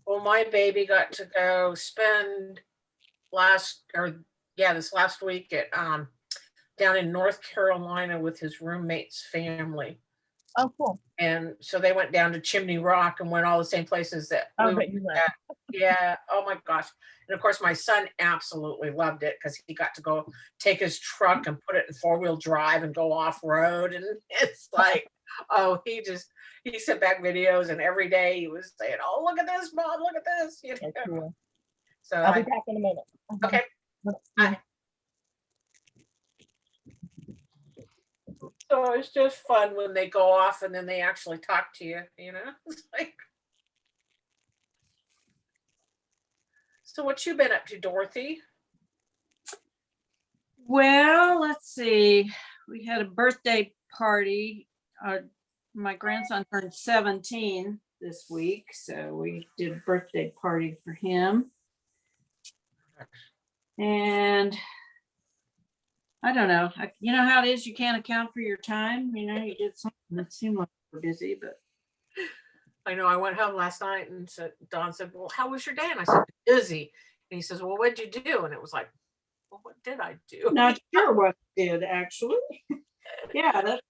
Well, my baby got to go spend this last week at down in North Carolina with his roommate's family. Oh, cool. And so they went down to Chimney Rock and went all the same places that Oh, we that went you went. at. Yeah. Oh my gosh. And of course, my son absolutely loved it because he got to go take his truck and put it in 4-wheel drive and go off road. And it's like, oh, he sent back videos, and every day he was saying, "Oh, look at this, Mom, look at this." You know? That's cool. So I'll be back in a minute. okay. Bye. So it's just fun when they go off and then they actually talk to you, you know? It's like, so what you been up to, Dorothy? Well, let's see. We had a birthday party. My grandson turned 17 this week, so we did a birthday party for him. And I don't know. You know how it is, you can't account for your time. You know, you did something that seemed like we're busy, but I know I went home last night and Don said, "Well, how was your day?" And I said, "Busy." And he says, "Well, what'd you do?" And it was like, "Well, what did I do?" not sure what I did actually. Yeah, that's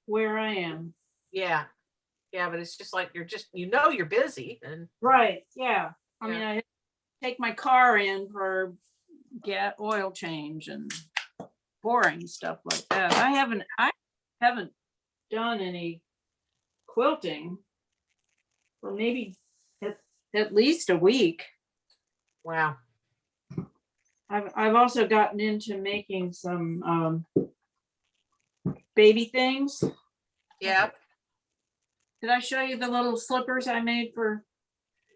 where I am. Yeah. Yeah, but it's just like you're busy. And Right. Yeah. I Yeah. mean, I take my car in for get oil change and boring stuff like that. I haven't done any quilting for maybe at least a week. wow. I've also gotten into making some baby things. Yeah. Did I show you the little slippers I made for?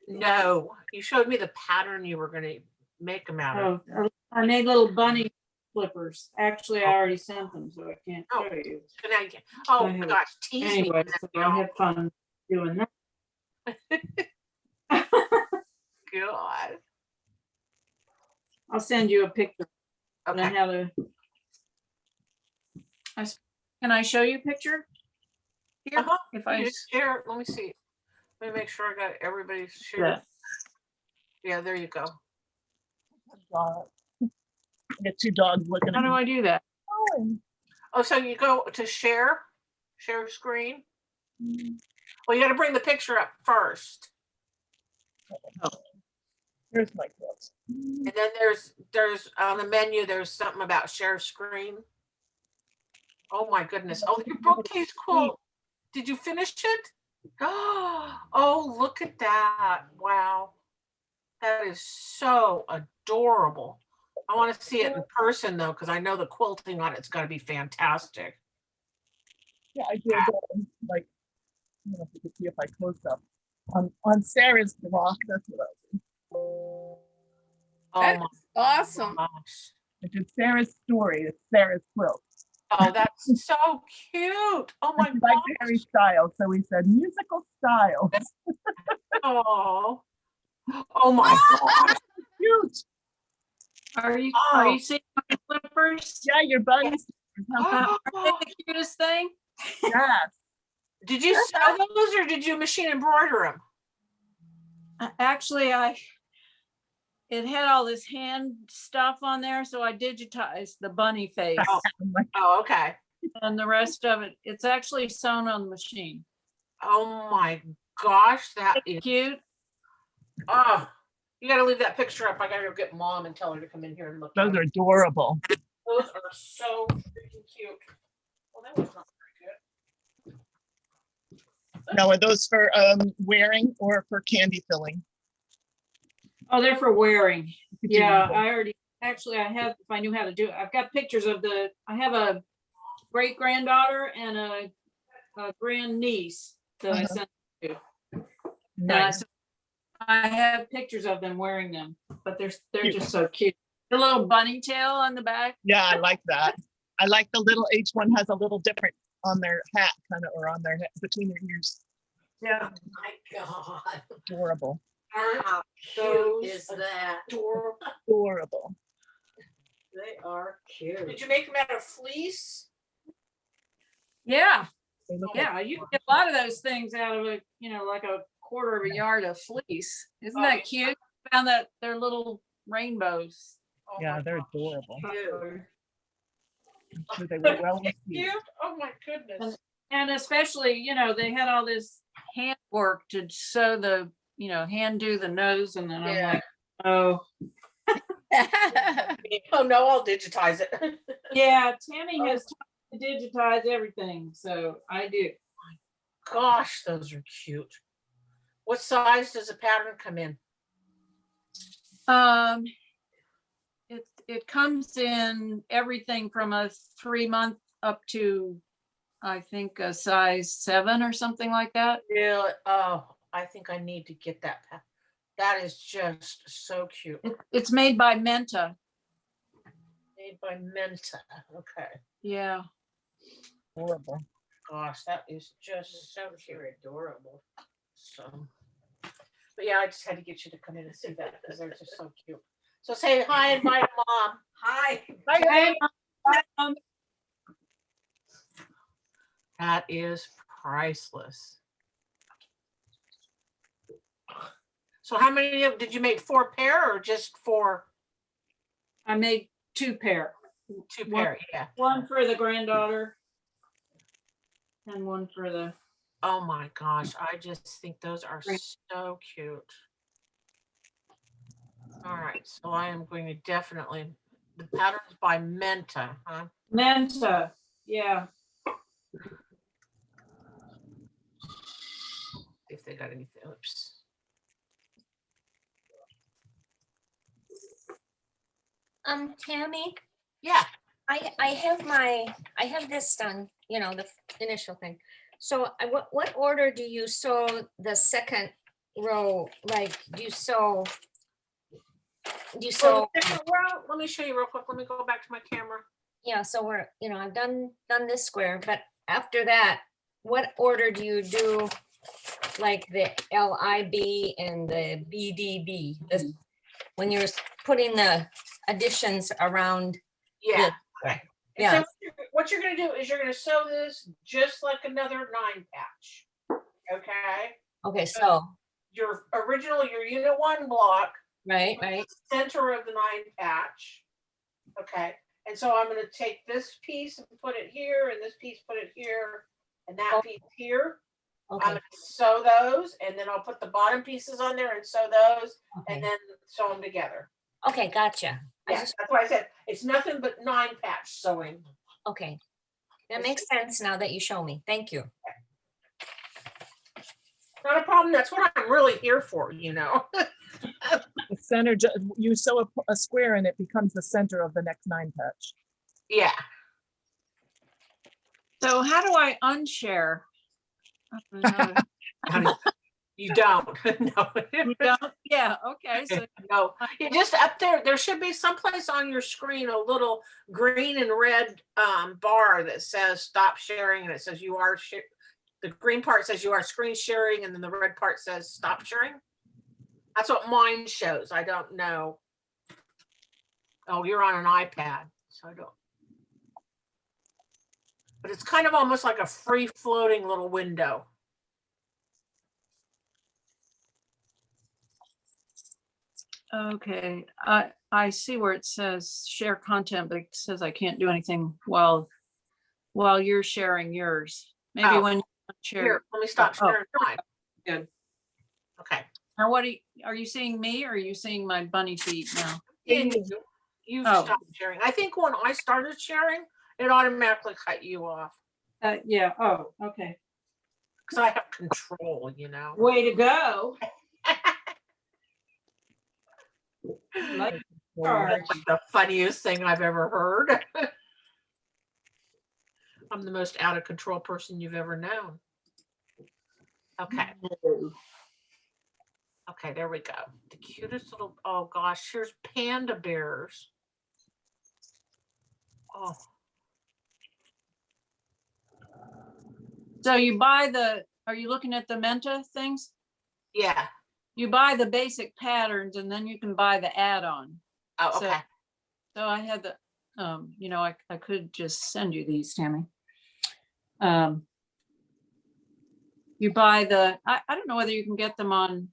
No, you showed me the pattern you were going to make them out of. Oh, I made little bunny slippers. Actually, I already sent them, so I can't Oh. show you. So now you can, oh I have- gosh, tease me. Anyway, so I had fun doing that. God. I'll send you a picture. And I Okay. have can I show you a picture? Here, Uh-huh. if I You share, let me see. Let me make sure I got everybody's share. yeah. Yeah, there you go. I got two dogs looking How at do me. I do that? Oh, Oh, so you go to share screen. Well, you got to bring the picture up first, here's my quilt. and then there's on the menu. There's something about share screen. Oh my goodness! Oh, your bookcase quote. Did you finish it? Oh, look at that! Wow, that is so adorable. I want to see it in person though, because I know the quilting on it's got to be fantastic. Yeah, I did. Like, I don't know if you can see if I close up on Sarah's block. That's what I did. Oh That my is awesome. gosh! I did Sarah's story. It's Sarah's quilt. Oh, that's so cute! Oh my And she liked gosh! Harry's style, so we said musical style. Oh, oh my gosh! Cute. Are you Oh. seeing my slippers? Yeah, your bunnies. Are they the cutest thing? Yes. Did you sew those or did you machine embroider them? Actually, it had all this hand stuff on there, so I digitized the bunny face Oh, okay. and the rest of it. It's actually sewn on the machine. Oh my gosh, that is Cute. oh. You gotta leave that picture up. I gotta go get Mom and tell her to come in here and look. Those at are it. adorable. Those are so freaking cute. Well, that was not very good. Now, are those for wearing or for candy filling? Oh, they're for wearing. You could do Yeah, either. I already, actually, I have, if I knew how to do it, I've got pictures of I have a great granddaughter and a grand niece that I Uh-huh. sent to. Nice. I have pictures of them wearing them, but they're Cute. just so cute. The little bunny tail on the back. Yeah, I like that. I like the little, each one has a little different on their hat, kind of, or on their head, between their ears. Yeah. Oh my God. Adorable. How Cute cute is that? adorable. Adorable. They are cute. Did you make them out of fleece? Yeah, They look like yeah, you can get a lot of those things out of a, like a quarter of a yard of fleece. Isn't Oh, that cute? Found that they're little rainbows. Oh Yeah, my they're gosh, adorable. cute. I'm sure they were well received. Cute? Oh my goodness. And especially, they had all this hand work to sew the, hand do the nose, and then I'm Yeah. like, oh. Oh no, I'll digitize it. Yeah, Tammy has taught me to digitize everything, so I do. Gosh, those are cute. What size does the pattern come in? It comes in everything from a 3-month up to, I think, a size 7 or something like that. Really? Oh, I think I need to get that. That is just so cute. It's made by Menta. Made by Menta. Okay. Yeah. Horrible. Gosh, that is just so cute. Adorable. So, but yeah, I just had to get you to come in and see that because they're just so cute. So say hi and bye to Mom. Hi. Hey, Mom. That is priceless. So how many did you make? 4 pair or just 4? I made 2 pair. 2 pair, yeah. One for the granddaughter and one for the. Oh my gosh, I just think those are so cute. All right, so I am going to definitely, the pattern's by Menta, huh? Menta, yeah. If they got anything, oops. Tammy, Yeah, I have this done, the initial thing. So what order do you sew the second row? Like, do you sew? so well, let me show you real quick. Let me go back to my camera. Yeah, so I've done this square, but after that, what order do you do? Like the LIB and the BDB, when you're putting the additions around. Yeah. Right. And Yeah. so what you're gonna do is you're gonna sew this just like another 9 patch. Okay. Okay, so, Your unit 1 block, right. center of the 9 patch. Okay. And so I'm gonna take this piece and put it here, and this piece put it here, and that piece here. I'm Okay, gonna sew those, and then I'll put the bottom pieces on there and sew those, and okay, then sew them together. okay, gotcha. Yeah, that's why I said it's nothing but 9 patch sewing. Okay. That makes sense now that you show me. Thank you. Not a problem. That's what I'm really here for, The center, you sew a square and it becomes the center of the next 9 patch. Yeah. So how do I unshare? You don't. No. You don't? Yeah, okay, so No. You just up there should be someplace on your screen a little green and red bar that says stop sharing, and it says you are the green part says you are screen sharing, and then the red part says stop sharing. That's what mine shows. I don't know. Oh, you're on an iPad, so I don't. But it's kind of almost like a free floating little window. okay, I see where it says share content, but it says I can't do anything while you're sharing yours. Maybe Oh. when you share. Here, let me stop Oh, sharing mine. good. Okay. Now are you seeing me or are you seeing my bunny feet now? You Oh. stopped sharing. I think when I started sharing, it automatically cut you off Yeah, oh, okay. because I have control, Way to go. Like charge. That's the funniest thing I've ever heard. I'm the most out of control person you've ever known. Okay. Okay, there we go. The cutest little, oh gosh, here's panda bears. Oh, So are you looking at the Menta things? yeah. You buy the basic patterns and then you can buy the add-on. Oh, So- okay. So I had I could just send you these, Tammy. You buy I don't know whether you can get them on,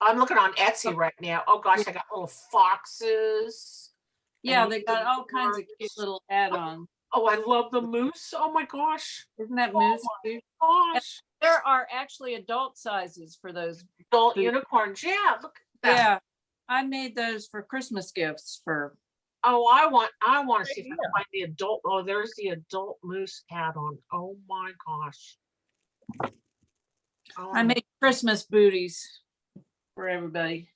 I'm looking on Etsy right now. Oh gosh, I got little foxes. yeah, they got all kinds of cute unicorns. little add-ons. Oh, I love the moose. Oh my gosh. Isn't that Oh moose? my cute? gosh. There are actually adult sizes for those. Adult boots. unicorns. Yeah, look at that. Yeah, I made those for Christmas gifts for, Oh, I want to see if I idea. can find the adult. Oh, there's the adult moose add-on. Oh my gosh. Oh, I made Christmas booties for everybody.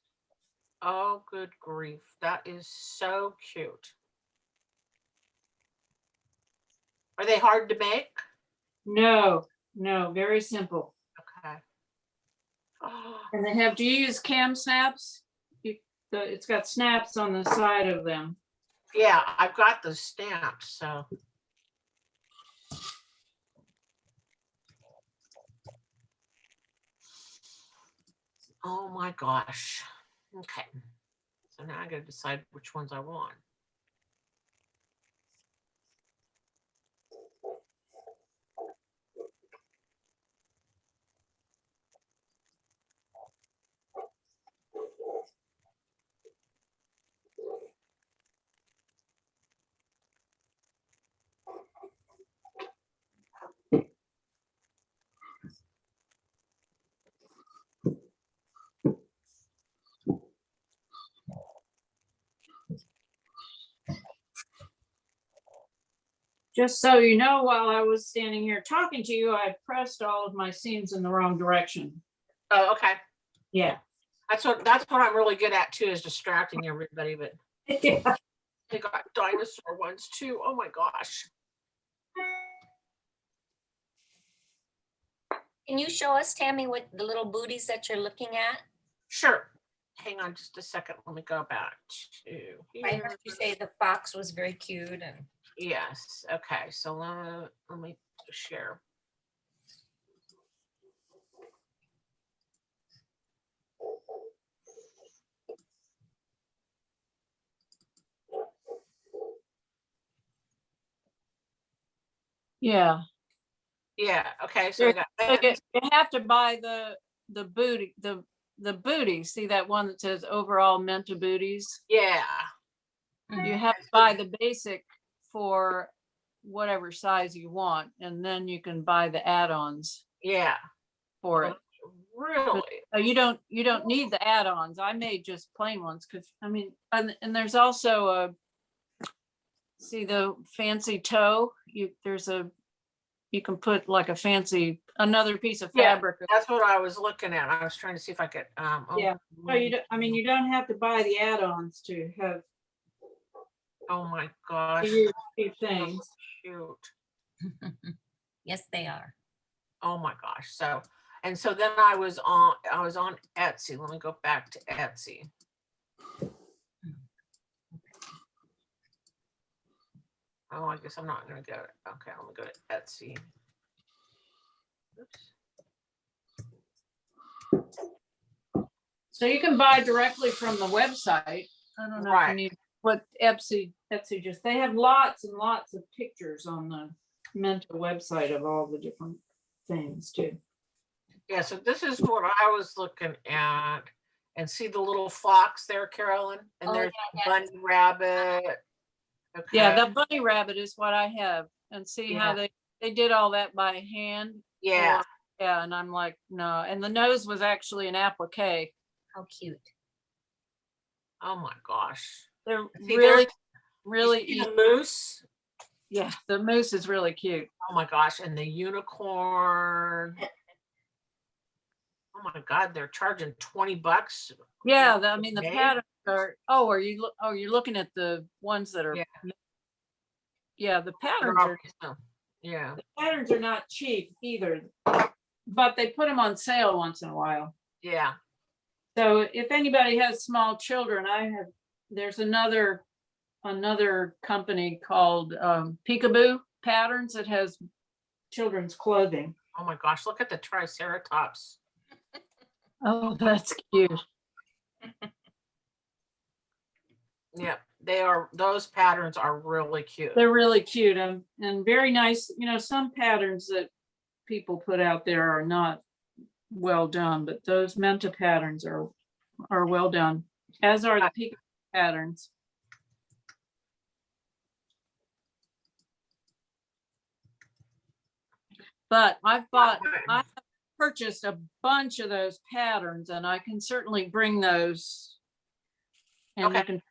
oh, good grief. That is so cute. Are they hard to make? No, very simple. Okay. Oh, And they have, do you use cam snaps? It's got snaps on the side of them. yeah, I've got the stamps, so. Oh my gosh. Okay. So now I gotta decide which ones I want. Just so you know, while I was standing here talking to you, I pressed all of my seams in the wrong direction. Oh, okay. Yeah. That's what I'm really good at too, is distracting everybody, but Yeah. they got dinosaur ones too. Oh my gosh. Can you show us, Tammy, what the little booties that you're looking at? Sure. Hang on just a second. Let me go back to I here. heard you say the fox was very cute and Yes. Okay. So let me share. Yeah. Yeah. Okay. So I got So that. you have to buy the booty, the booty. See that one that says overall Menta booties? Yeah. You have to buy the basic for whatever size you want, and then you can buy the add-ons Yeah. for it. Really? You don't need the add-ons. I made just plain ones because I mean, and there's also a, see the fancy toe. You can put like a fancy, another piece of Yeah. fabric. That's what I was looking at. I was trying to see if I could. Yeah. So you don't have to buy the add-ons to have Oh my gosh. your so things. Cute. yes, they are. Oh my gosh. So then I was on Etsy. Let me go back to Etsy. Oh, I guess I'm not gonna go. Okay, let me go to Etsy. Oops. So you can buy directly from the website. I don't know if Right. you need what Etsy just, they have lots and lots of pictures on the Menta website of all the different things too. Yeah, so this is what I was looking at. And see the little fox there, Carolyn? And Oh, there's yeah, the bunny rabbit. Okay. Yeah, the bunny rabbit is what I have. And see how they did all that by hand. Yeah. Yeah, and I'm like, no. And the nose was actually an applique. How cute. Oh my gosh. They're See, really, there's- really you see easy. the moose. Yeah, the moose is really cute. Oh my gosh, and the unicorn. Oh my God, they're charging $20. Yeah, I mean the Okay. patterns are. You're looking at the ones that are. Yeah. Yeah, the They're patterns are. all- Yeah. The patterns are not cheap either, but they put them on sale once in a while. Yeah. So if anybody has small children, there's another company called Peekaboo Patterns that has children's clothing. Oh my gosh, look at the Triceratops. Oh, that's cute. Yeah. those patterns are really cute. They're really cute and very nice. Some patterns that people put out there are not well done, but those Menta patterns are well done, as are the peacock patterns. But I have purchased a bunch of those patterns, and I can certainly bring those. And Okay.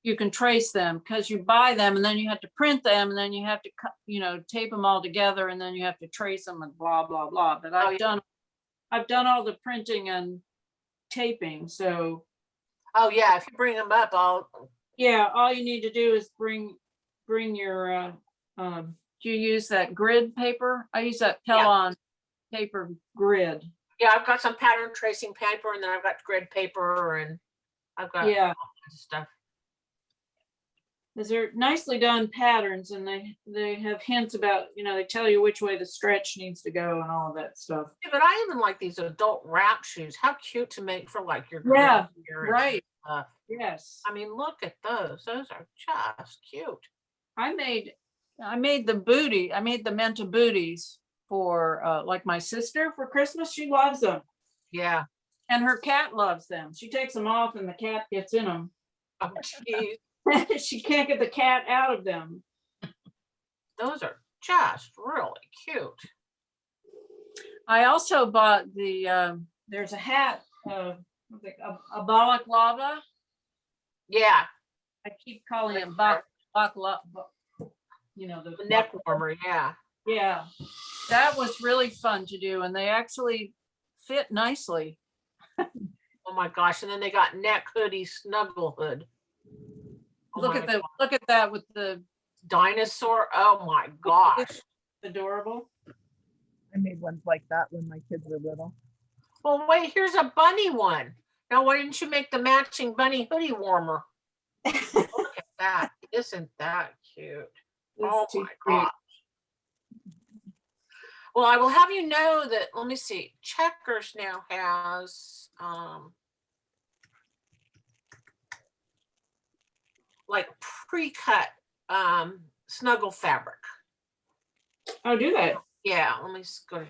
you can trace them, because you buy them and then you have to print them and then you have to tape them all together and then you have to trace them and blah blah blah. But I've done all the printing and taping. So Oh yeah, if you bring them up, yeah, all you need to do is bring your do you use that grid paper? I use that Pellon paper grid. yeah, I've got some pattern tracing paper, and then I've got grid paper, and I've got all kinds of stuff. Because they're nicely done patterns, and they have hints about, they tell you which way the stretch needs to go and all of that stuff. Yeah, but I even like these adult wrap shoes. How cute to make for like your Yeah, grandparents right. and stuff. Yes. I mean, look at those. Those are just cute. I made the Menta booties for like my sister for Christmas. She loves them. Yeah. And her cat loves them. She takes them off and the cat gets in them. Oh, geez. She can't get the cat out of them. Those are just really cute. I also bought there's a hat, a balaclava. Yeah. I keep calling it baklava. The neck warmer. Yeah. Yeah, that was really fun to do, and they actually fit nicely. Oh my gosh. And then they got neck hoodie, snuggle hood. Oh Look at that with the dinosaur. Oh my gosh. adorable. I made ones like that when my kids were little. Well, wait, here's a bunny one. Now, why didn't you make the matching bunny hoodie warmer? Look at that. Isn't that cute? Oh It's too my gosh. Well, I will have you know that, let me see, Checkers now has like pre-cut snuggle fabric. Oh, do they? Yeah, let me just go.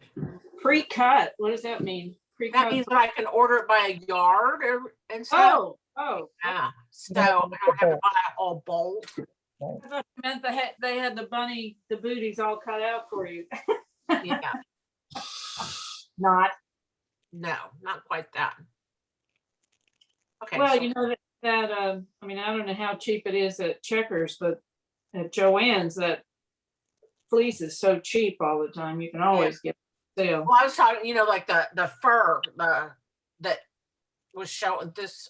Pre-cut. What does that mean? Pre-cut. That means that I can order it by a yard and stuff. Oh. Yeah. So I don't have to buy a whole bolt. I thought it meant they had the booties all cut out for you. Yeah. Not. No, not quite that. Okay. Well, so- that I mean, I don't know how cheap it is at Checkers, but at Joann's, that fleece is so cheap all the time. You can always get a sale. Well, I was talking, like the fur, that was showing this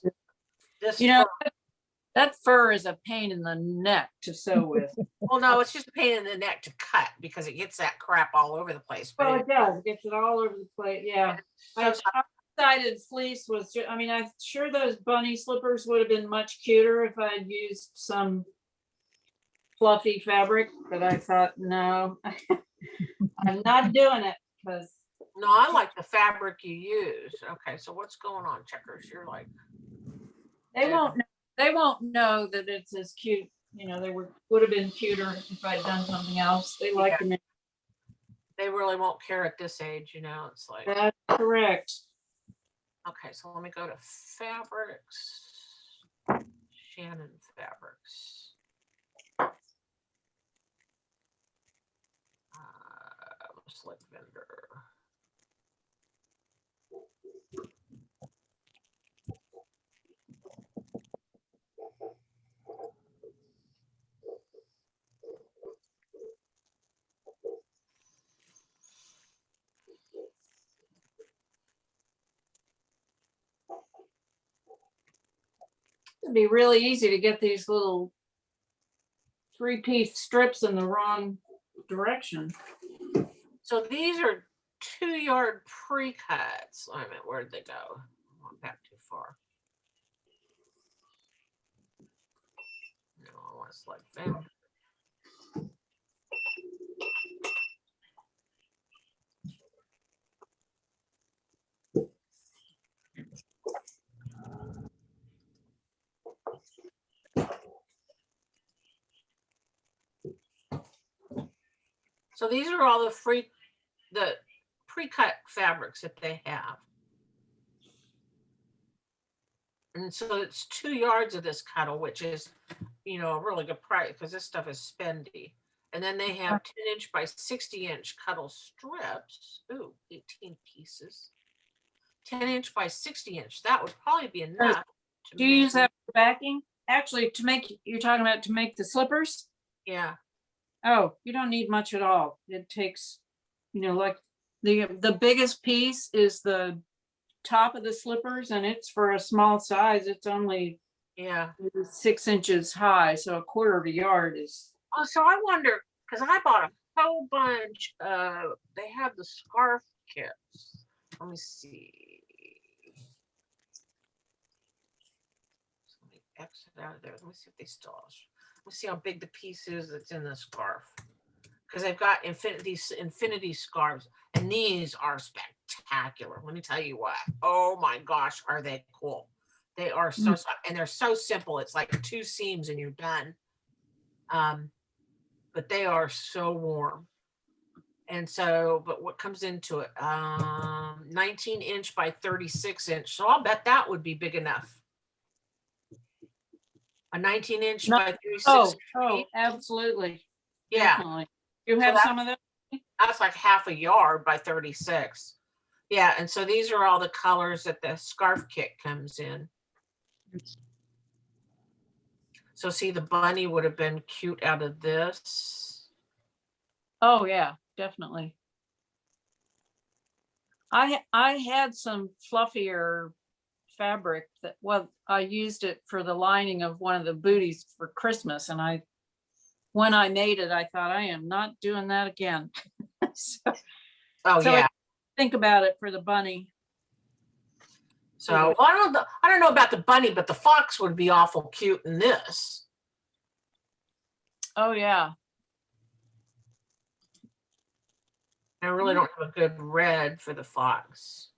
fur. That fur is a pain in the neck to sew with. Well, no, it's just a pain in the neck to cut because it gets that crap all over the place. Well, But it does. It gets it all over the place. Yeah. I decided fleece was I mean, I'm sure those bunny slippers would have been much cuter if I had used some fluffy fabric, but I thought, no, I'm not doing it because no, I like the fabric you use. Okay, so what's going on, Checkers? You're like, they won't know that it's as cute. They would have been cuter if I'd done something else. They like them. they really won't care at this age, It's like, That's correct. okay, so let me go to fabrics. Shannon Fabrics. Select vendor. It'd be really easy to get these little 3-piece strips in the wrong direction. So these are 2-yard pre-cuts. Wait a minute, where'd they go? I went back too far. No, I want to select vendor. So these are all the pre-cut fabrics that they have. And so it's 2 yards of this cuddle, which is, a really good price because this stuff is spendy. And then they have 10-inch by 60-inch cuddle strips. Ooh, 18 pieces. 10-inch by 60-inch. That would probably be enough. Do you use that for backing? Actually, you're talking about to make the slippers? Yeah. Oh, you don't need much at all. It takes, like the biggest piece is the top of the slippers, and it's for a small size. It's only Yeah. 6 inches high, so a quarter of a yard is. Oh, so I wonder, because I bought a whole bunch of, they have the scarf kits. Let me see. Let me exit out of there. Let me see if they still, let me see how big the piece is that's in the scarf. Because they've got infinity scarves, and these are spectacular. Let me tell you what. Oh my gosh, are they cool? They are so, and they're so simple. It's like 2 seams and you're done. But they are so warm. And so, but what comes into it? 19-inch by 36-inch. So I'll bet that would be big enough. A 19-inch by 36. Oh, absolutely. Yeah. Definitely. You have some of them? That's like half a yard by 36. Yeah, and so these are all the colors that the scarf kit comes in. So see, the bunny would have been cute out of this. Oh, yeah, definitely. I had some fluffier fabric that, I used it for the lining of one of the booties for Christmas, and when I made it, I thought, I am not doing that again. so Yeah. I think about it for the bunny. So I don't know about the bunny, but the fox would be awful cute in this. Oh, yeah. I really don't have a good red for the fox.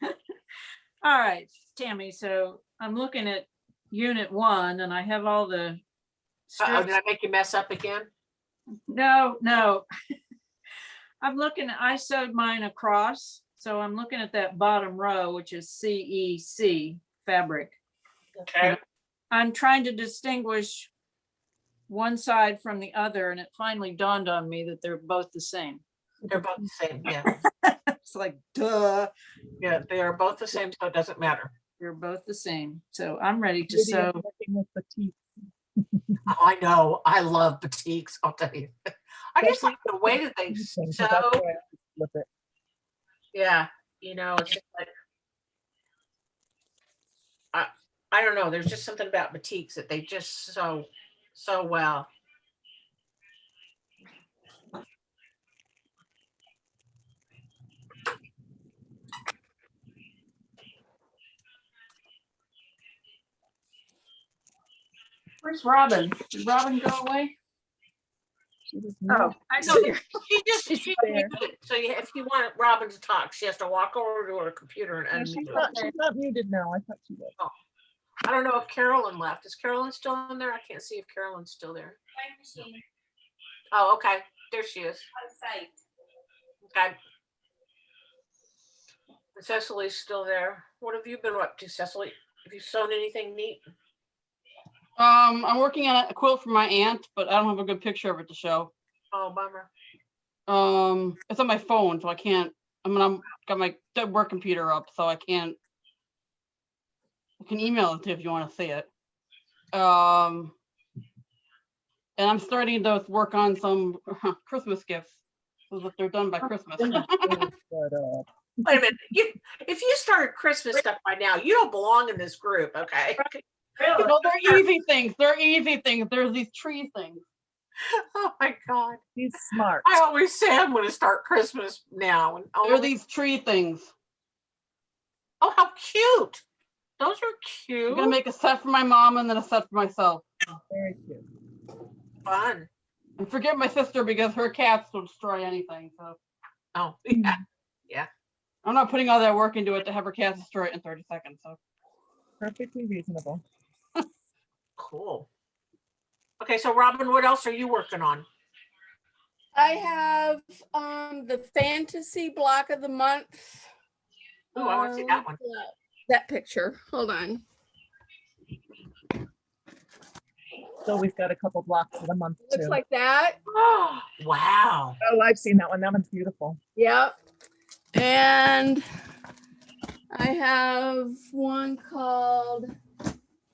All right, Tammy. So I'm looking at unit 1, and I have all the Oh, did I make you mess up again? No. I sewed mine across. So I'm looking at that bottom row, which is CEC fabric. Okay. I'm trying to distinguish one side from the other, and it finally dawned on me that they're both the same. They're both the same. Yeah. It's like, duh. Yeah, they are both the same, so it doesn't matter. They're both the same. So I'm ready to Lydia, sew. working with petite. Oh, I know. I love batiks. I'll tell you. I just like the way that they things, so sew. that's why I flip it. Yeah, it's just like I don't know. There's just something about batiks that they just sew so well. Where's Robin? Did Robin go away? She was Oh, I know. She's there. muted. So if you want Robin to talk, she has to walk over to her computer and She's unmute. not muted now. I thought she was. I don't know if Carolyn left. Is Carolyn still in there? I can't see if Carolyn's still there. Oh, okay. There she is. Okay. Cecily's still there. What have you been up to, Cecily? Have you sewn anything neat? I'm working on a quilt for my aunt, but I don't have a good picture of it to show. Oh, bummer. It's on my phone, so I can't. I'm got my work computer up, so I can't. I can email it to you if you want to see it. And I'm starting to work on some Christmas gifts so that they're done by Christmas. But, Wait a minute. If you started Christmas stuff by now, you don't belong in this group, okay? Well, they're easy things. They're easy things. There's these tree things. Oh my God. he's smart. I always say I'm going to start Christmas now. And There are these tree things. oh, how cute. Those are cute. I'm gonna make a set for my mom and then a set for myself. Very cute. Fun. And forget my sister because her cats will destroy anything. So Oh, yeah. I'm not putting all that work into it to have her cats destroy it in 30 seconds. So Perfectly reasonable. Cool. Okay, so Robin, what else are you working on? I have the fantasy block of the month. Oh, I want to see that one. That picture. Hold on. So we've got a couple blocks of the month Looks too. like that. Oh, wow. Oh, I've seen that one. That one's beautiful. Yep. And I have one called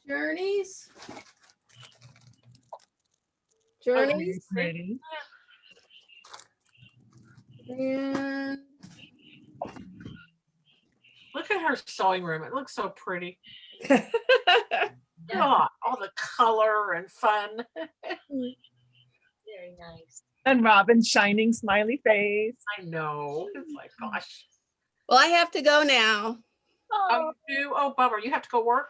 Journeys. Journeys. Pretty. And Look at her sewing room. It looks so pretty. Yeah. Oh, all the color and fun. Very nice. And Robin's shining smiley face. I know. It's like, gosh. well, I have to go now. Oh, you do? Oh, bummer. You have to go work?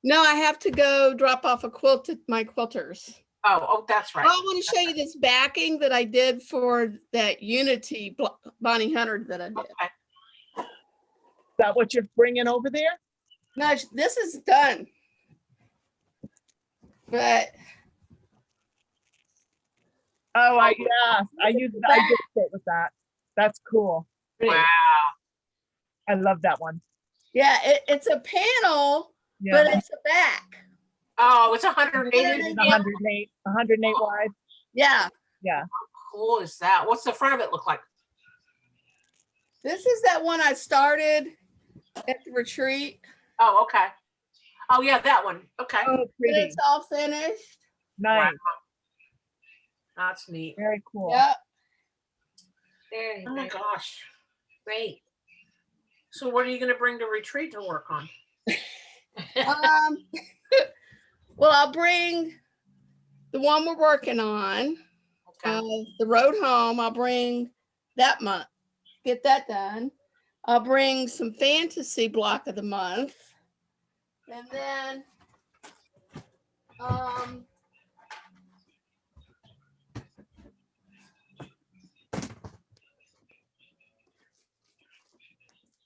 No, I have to go drop off a quilt at my quilters. Oh, that's right. Oh, I want to show you this backing that I did for that Unity Bonnie Hunter that I did. Okay. Is that what you're bringing over there? No, this is done. But Oh, I did fit with that. That's cool. Wow. I love that one. yeah, it's a panel, Yeah. but it's a back. Oh, it's 180. It's 108 wide. Yeah, Yeah. Cool is that? What's the front of it look like? this is that one I started at the retreat. Oh, okay. Oh, yeah, that one. Okay. Oh, But pretty. it's all finished. Nice. That's neat. Very cool. Yep. Very, Oh my very gosh. great. So what are you going to bring to retreat to work on? Well, I'll bring the one we're working on, Okay. the road home. I'll bring that month, get that done. I'll bring some fantasy block of the month. And then,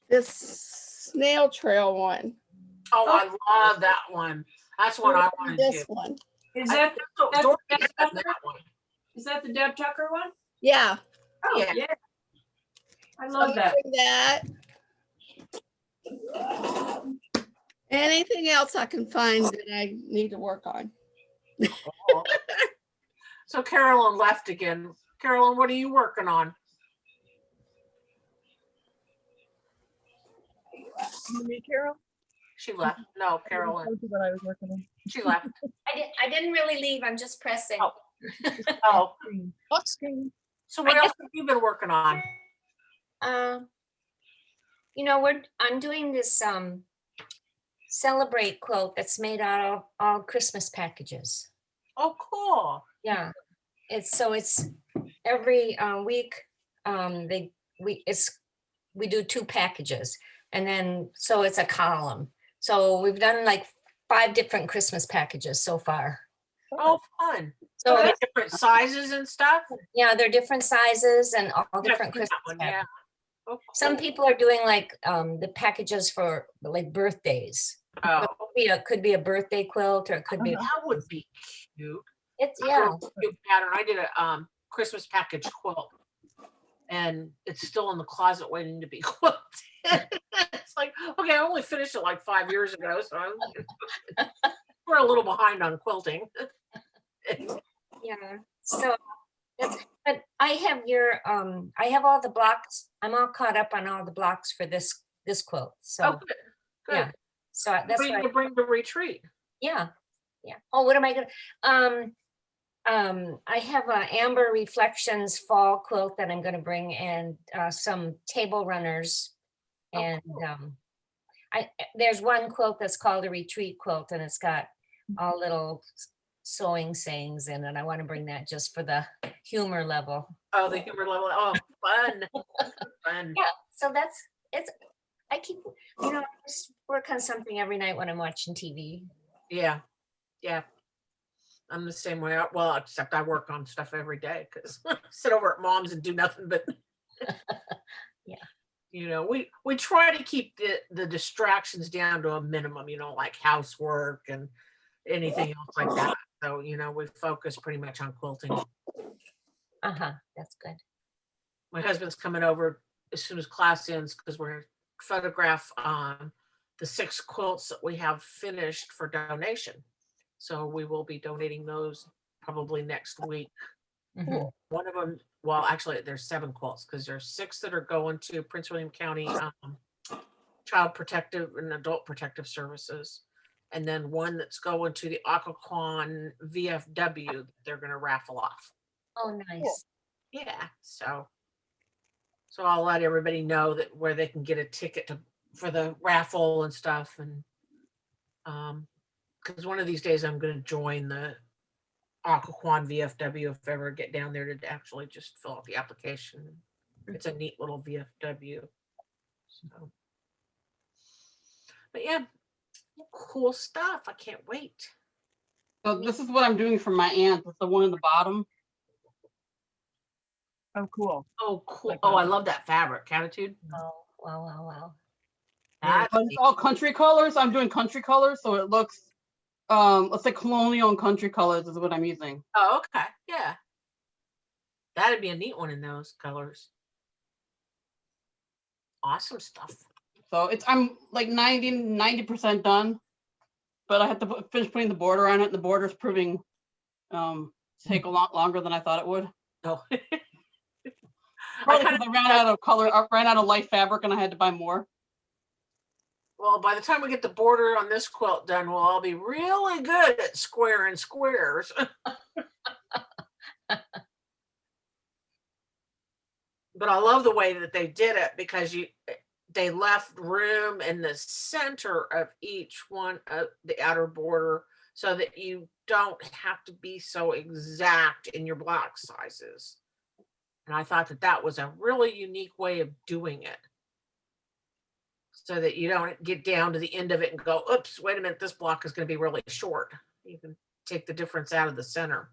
this snail trail one. Oh, I love that one. That's one I want to This do. one. Is that, that's Dorothy Deb said Tucker? that one. is that the Deb Tucker one? Yeah. Oh, Yeah. yeah. I So love I'll that. bring that. Anything else I can find that I need to work on? Oh. So Carolyn left again. Carolyn, what are you working on? Me, Carol? She left. No, I Carolyn. told you what I was working on. She left. I didn't really leave. I'm just pressing. Oh. Oh, Screen. Lock screen. so what I else have you been working on? You know, I'm doing this celebrate quilt that's made out of all Christmas packages. Oh, cool. Yeah, it's every week. We do 2 packages, and then so it's a column. So we've done like 5 different Christmas packages so far. Oh, fun. So So different sizes and stuff? yeah, they're different sizes and all Yeah, different I've seen Christmas that one, packages. yeah. Oh, Some cool. people are doing like the packages for like birthdays. Oh, Could be a birthday quilt, or it could be. that would be cute. It's I yeah. wrote a cute pattern. I did a Christmas package quilt, and it's still in the closet waiting to be quilted. It's like, okay, I only finished it like 5 years ago, so we're a little behind on quilting. Yeah. So that's. But I have I have all the blocks. I'm all caught up on all the blocks for this quilt. So Oh, good. Good. yeah. So What that's are you what. gonna bring to retreat? Yeah. Yeah. Oh, what am I gonna? I have a Amber Reflections fall quilt that I'm gonna bring, and some table runners, Oh, and cool. there's one quilt that's called a retreat quilt, and it's got all little sewing sayings in it. I want to bring that just for the humor level. Oh, the humor level. Oh, fun. Fun. Yeah. So I keep, I just work on something every night when I'm watching TV. Yeah. Yeah. I'm the same way. Well, except I work on stuff every day because I sit over at mom's and do nothing but Yeah. We try to keep the distractions down to a minimum, like housework and anything else like that. So, we focus pretty much on quilting. That's good. My husband's coming over as soon as class ends because we're gonna photograph the 6 quilts that we have finished for donation. So we will be donating those probably next week. Mhm. One of them, well, actually, there's 7 quilts because there's 6 that are going to Prince William County Child Protective and Adult Protective Services, and then one that's going to the Occoquan VFW. They're going to raffle off. Oh, nice. Yeah, so I'll let everybody know that where they can get a ticket for the raffle and stuff, and because one of these days I'm going to join the Occoquan VFW if I ever get down there to actually just fill out the application. It's a neat little VFW. So, but yeah, cool stuff. I can't wait. So this is what I'm doing for my aunt. It's the one in the bottom. Oh, cool. Oh, cool. Like Oh, that. I love that fabric. Attitude. Oh, wow, wow, wow. That's But it's all country colors. I'm doing country colors, so it looks, let's say colonial and country colors is what I'm using. Oh, okay. Yeah. That'd be a neat one in those colors. Awesome stuff. So I'm like 90% done, but I have to finish putting the border on it. And the border's proving to take a lot longer than I thought it would. Oh. Probably because I ran out of color, I ran out of light fabric and I had to buy more. Well, by the time we get the border on this quilt done, we'll all be really good at squaring squares. But I love the way that they did it because they left room in the center of each one of the outer border so that you don't have to be so exact in your block sizes. And I thought that was a really unique way of doing it. So that you don't get down to the end of it and go, oops, wait a minute, this block is going to be really short. You can take the difference out of the center.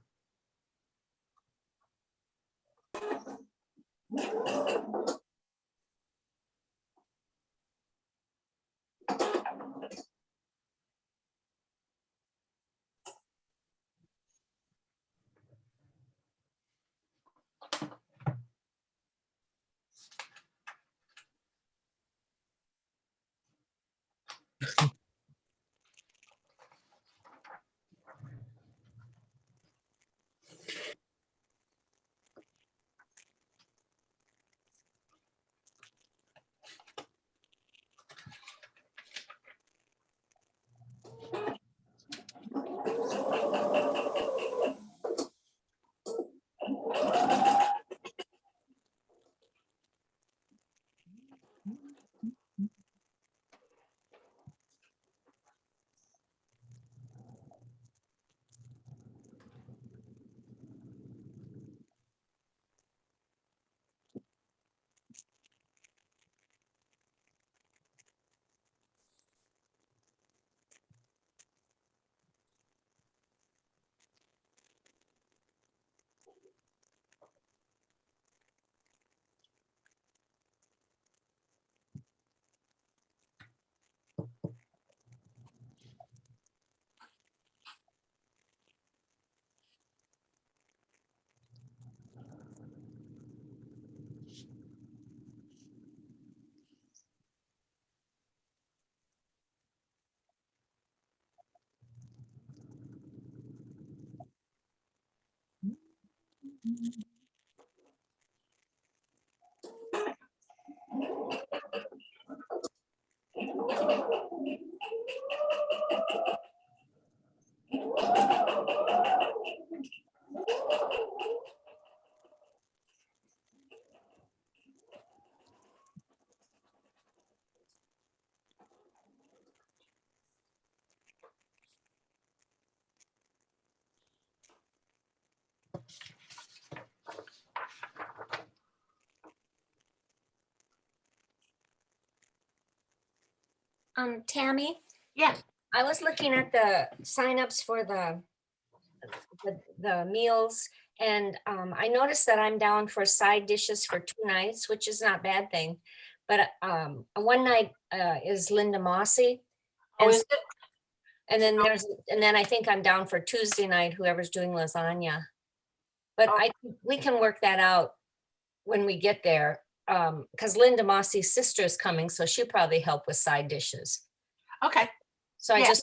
Tammy, Yeah. I was looking at the signups for the meals, and I noticed that I'm down for side dishes for 2 nights, which is not a bad thing. But one night is Linda Mossy, Oh, and is it? and then I think I'm down for Tuesday night, whoever's doing lasagna. But Oh. we can work that out when we get there. Because Linda Mossy's sister is coming, so she'll probably help with side dishes. Okay, So Yeah.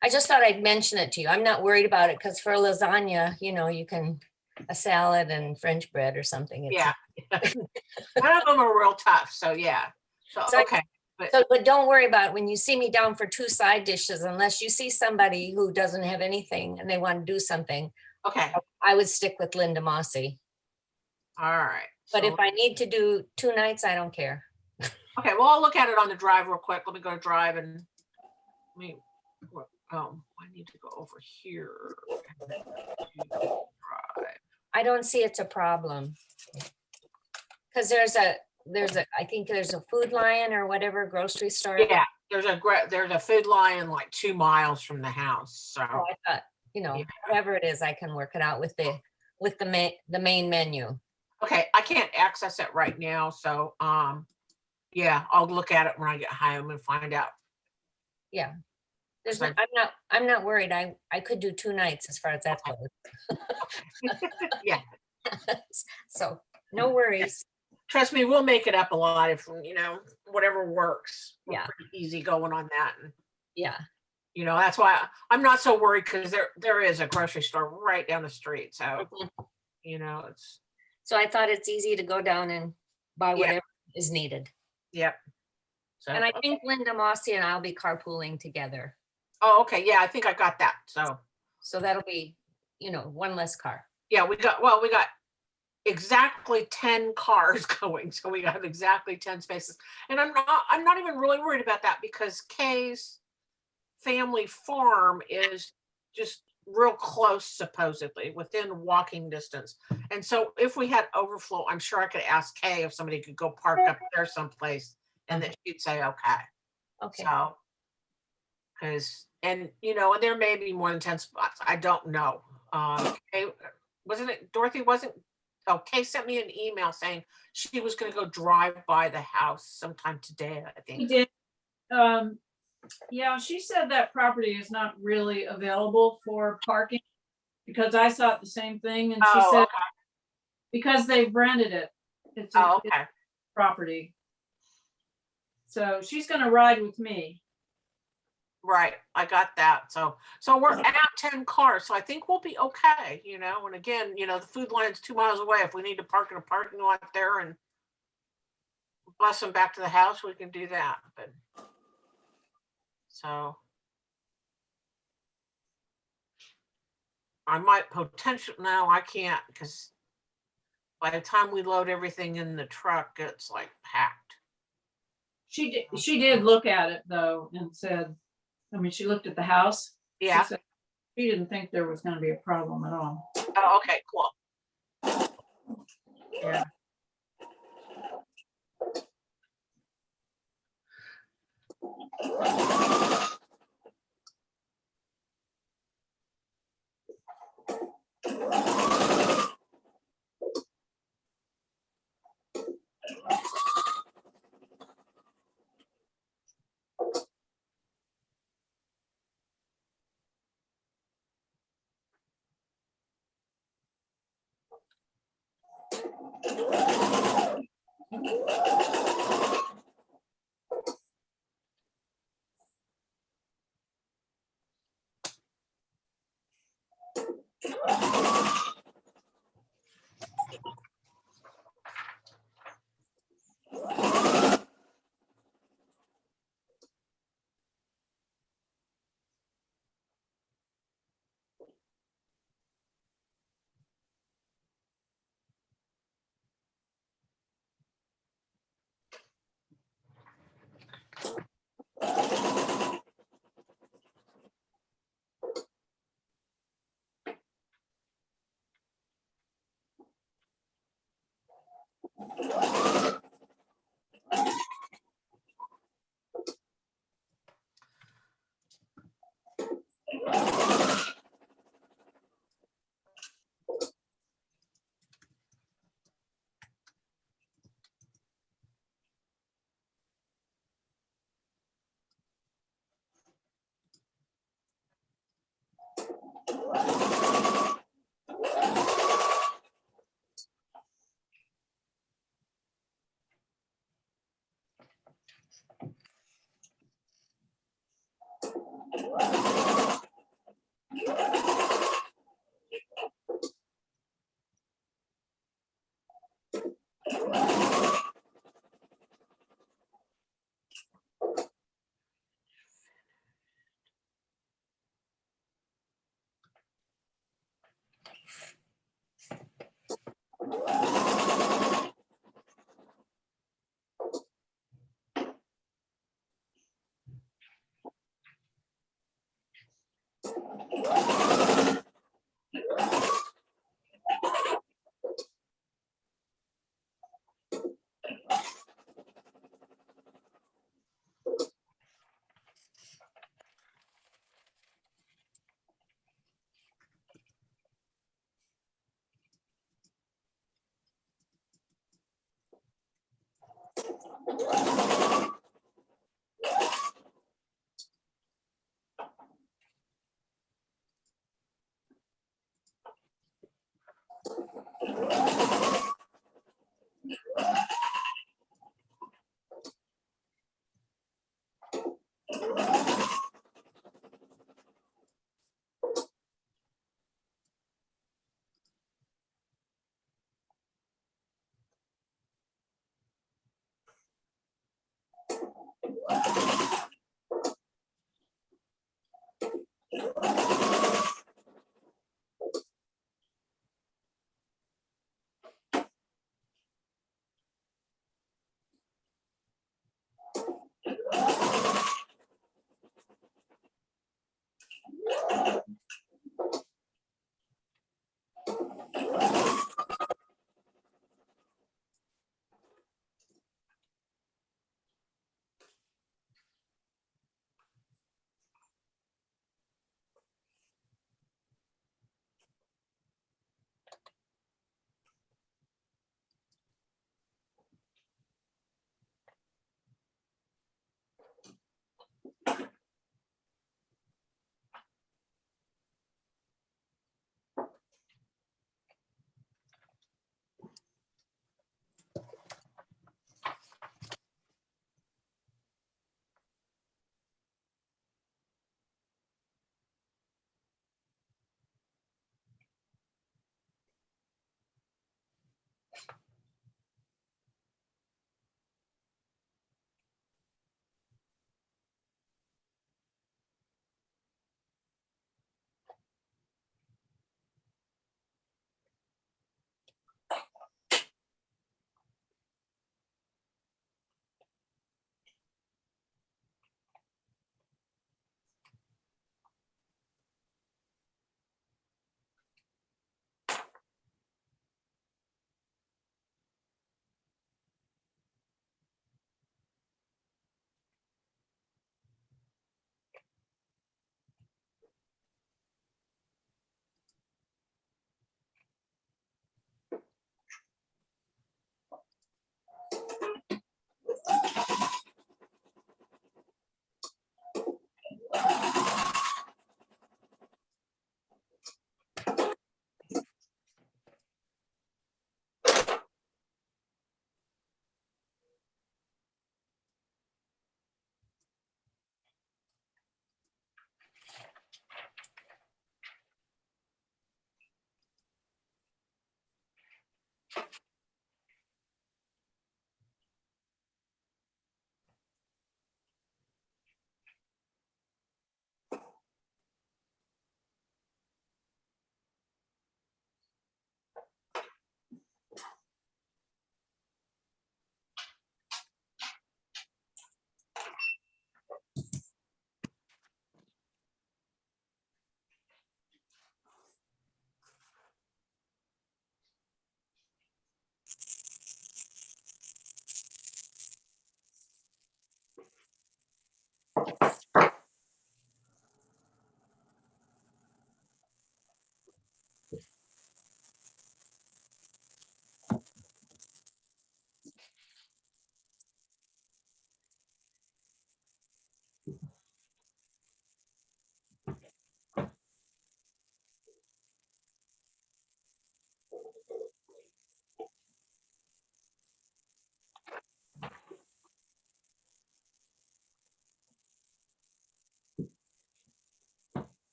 I just thought I'd mention it to you. I'm not worried about it because for a lasagna, you can a salad and French bread or something. It's yeah. None of them are real tough, so yeah. So, So I- okay, but don't worry about it when you see me down for 2 side dishes, unless you see somebody who doesn't have anything and they want to do something. okay, I would stick with Linda Mossy. all right. But So- if I need to do 2 nights, I don't care. Okay, well, I'll look at it on the drive real quick. Let me go to drive and I need to go over here. and then to drive. I don't see it's a problem. Because I think there's a Food Lion or whatever grocery store. Yeah, there's a Food Lion like 2 miles from the house, so, Oh, I thought, Yeah. whatever it is, I can work it out with the main menu. okay, I can't access it right now, so, yeah, I'll look at it when I get home and find out. Yeah. There's Right. I'm not worried. I could do 2 nights as far as that goes. Yeah, So no worries. trust me, we'll make it up a lot if, whatever works. We're Yeah. pretty easy going on that, and, Yeah. that's why I'm not so worried, because there is a grocery store right down the street, so, it's, So I thought it's easy to go down and buy Yeah. whatever is needed. yep. So, And I think Linda Mossy and I'll be carpooling together. oh, okay, yeah, I think I got that, so. So that'll be, 1 less car. Yeah, we got exactly 10 cars going, so we have exactly 10 spaces. And I'm not even really worried about that, because Kay's family farm is just real close, supposedly within walking distance. And so if we had overflow, I'm sure I could ask Kay if somebody could go park up there someplace, and that she'd say, okay. Okay. So, and there may be more than 10 spots. I don't know. Kay, wasn't it Dorothy? Kay sent me an email saying she was going to go drive by the house sometime today, I He think. did. Yeah, she said that property is not really available for parking, because I thought the same thing, and she Oh, said okay. because they've rented it. It's Oh, a okay. property. So she's gonna ride with me. Right. I got that. So we're at 10 cars. So I think we'll be okay, and again, the Food Lion's 2 miles away. If we need to park in a parking lot there and bus them back to the house, we can do that. But so I might no, I can't, because by the time we load everything in the truck, it's like packed. She did look at it though and said, she looked at the house. She Yeah. said she didn't think there was gonna be a problem at all. Oh, okay, cool. Yeah.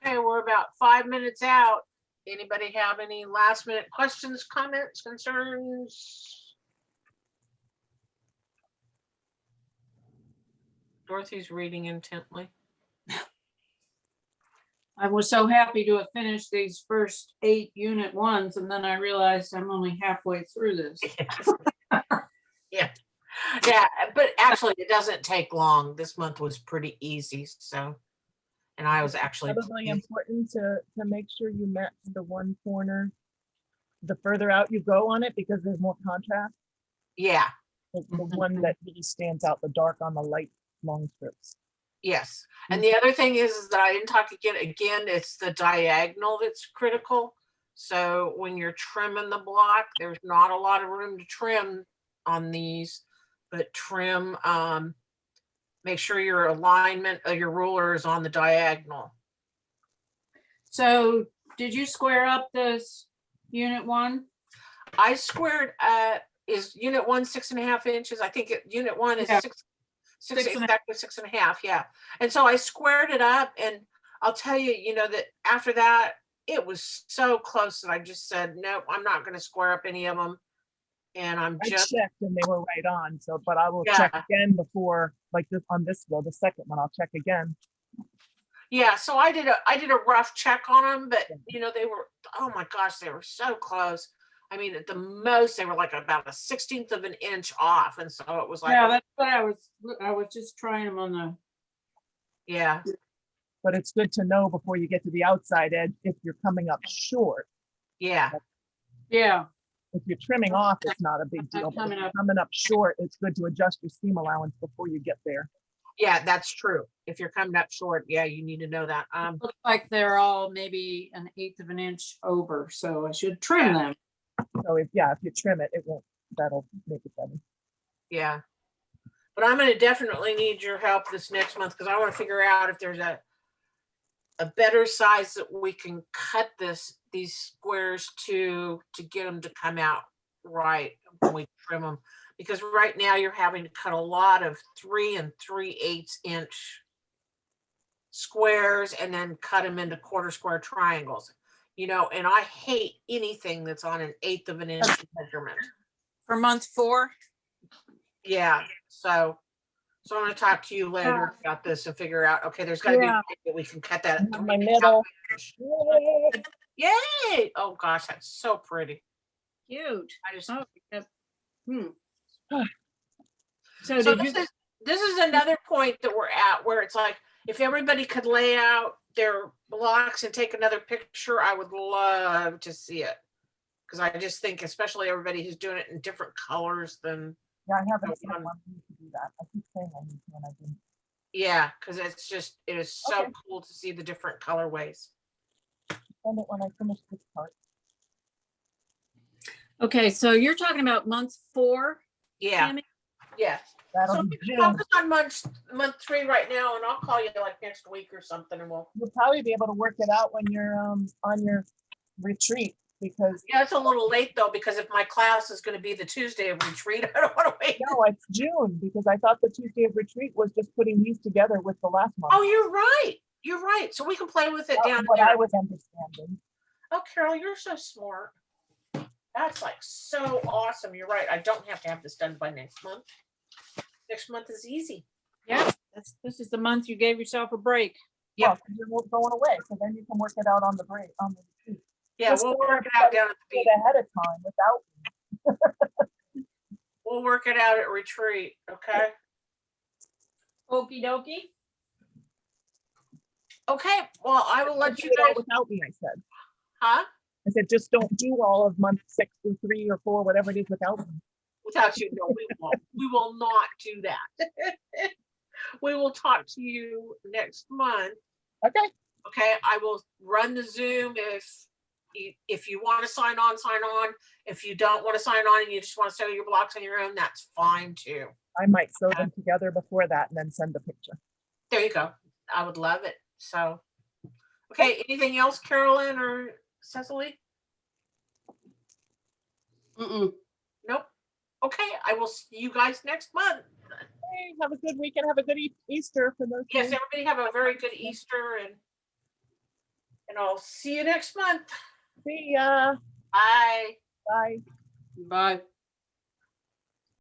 Okay, we're about 5 minutes out. Anybody have any last minute questions, comments, concerns? Dorothy's reading intently. I was so happy to have finished these first 8 unit ones, and then I realized I'm only halfway through this. Yeah, but actually it doesn't take long. This month was pretty easy, so. And I was actually Probably pleased. important to make sure you match the one corner the further out you go on it, because there's more contrast. Yeah, The one that really stands out, the dark on the light long strips. yes. And the other thing is that I didn't talk again, it's the diagonal that's critical. So when you're trimming the block, there's not a lot of room to trim on these, but trim, make sure your alignment of your ruler is on the diagonal. So did you square up this unit 1? I squared, is unit 1 6.5 inches? I think unit 1 is Yeah. six, Six and a- exactly 6.5, yeah. And so I squared it up, and I'll tell you, that after that, it was so close that I just said, nope, I'm not gonna square up any of them. And I'm I just, checked and they were right on. So, but I will Yeah. check again before, like this on this row, the second one, I'll check again. yeah, so I did a rough check on them, but they were, oh my gosh, they were so close. I mean, at the most, they were like about a 1/16 of an inch off. And so it was like, Yeah, that's what I was just trying them on the, yeah, But it's good to know before you get to the outside edge if you're coming up short. yeah, yeah. If you're trimming off, it's not a big deal. But if Coming you're up. coming up short, it's good to adjust your seam allowance before you get there. yeah, that's true. If you're coming up short, yeah, you need to know that. Looks like they're all maybe 1/8 of an inch over, so I should trim them. So if you trim it, that'll make it better. Yeah. But I'm gonna definitely need your help this next month, because I want to figure out if there's a better size that we can cut these squares to get them to come out right when we trim them. Because right now you're having to cut a lot of 3 3/8 inch squares and then cut them into quarter square triangles. And I hate anything that's on 1/8 of an inch measurement. For month 4? Yeah, so I'm gonna talk to you later about this and figure out, okay, there's gotta be a Yeah. way that we can cut that. And my middle. Yay! Oh gosh, that's so pretty. Huge. I just, Oh, yep. So so did you, this is another point that we're at where it's like, if everybody could lay out their blocks and take another picture, I would love to see it. Cause I just think, especially everybody who's doing it in different colors than, Yeah, I haven't Okay. seen one need to do that. I keep saying I need to, and I didn't. yeah, cause it is so Okay. cool to see the different colorways. Send it when I finish this part. okay, so you're talking about month 4? Yeah, Tammy? yeah. That'll So be we can June. focus on month 3 right now, and I'll call you like next week or something, and we'll. You'll probably be able to work it out when you're on your retreat, because Yeah, it's a little late though, because if my class is going to be the Tuesday of retreat, I don't want to wait. no, it's June, because I thought the Tuesday of retreat was just putting these together with the last month. Oh, you're right. You're right. So we can play with it That was down what I there. was understanding. Oh, Carol, you're so smart. That's like so awesome. You're right. I don't have to have this done by next month. Next month is easy. Yeah, this is the month you gave yourself a break. Yep. Well, 'cause you're going away, so then you can work it out on the break, on the retreat. Yeah, Just we'll so work it out everybody down at the do it beach. ahead of time without. We'll work it out at retreat. Okay. Okey dokey. Okay. Well, I will let Do you it all guys. without me, I said. Huh? I said, just don't do all of month 6 or 3 or 4, whatever it is without me. Without you, no, we won't. We will not do that. We will talk to you next month. Okay, Okay. I will run the Zoom if you want to sign on, sign on. If you don't want to sign on and you just want to sew your blocks on your own, that's fine too. I might sew them together before that and then send a picture. There you go. I would love it. So, okay. Anything else, Carolyn or Cecily? Mm-mm. Nope. Okay. I will see you guys next month. Hey, have a good weekend. Have a good Easter for those. Yes, who- everybody have a very good Easter and I'll see you next month. See ya. Bye. Bye. Bye.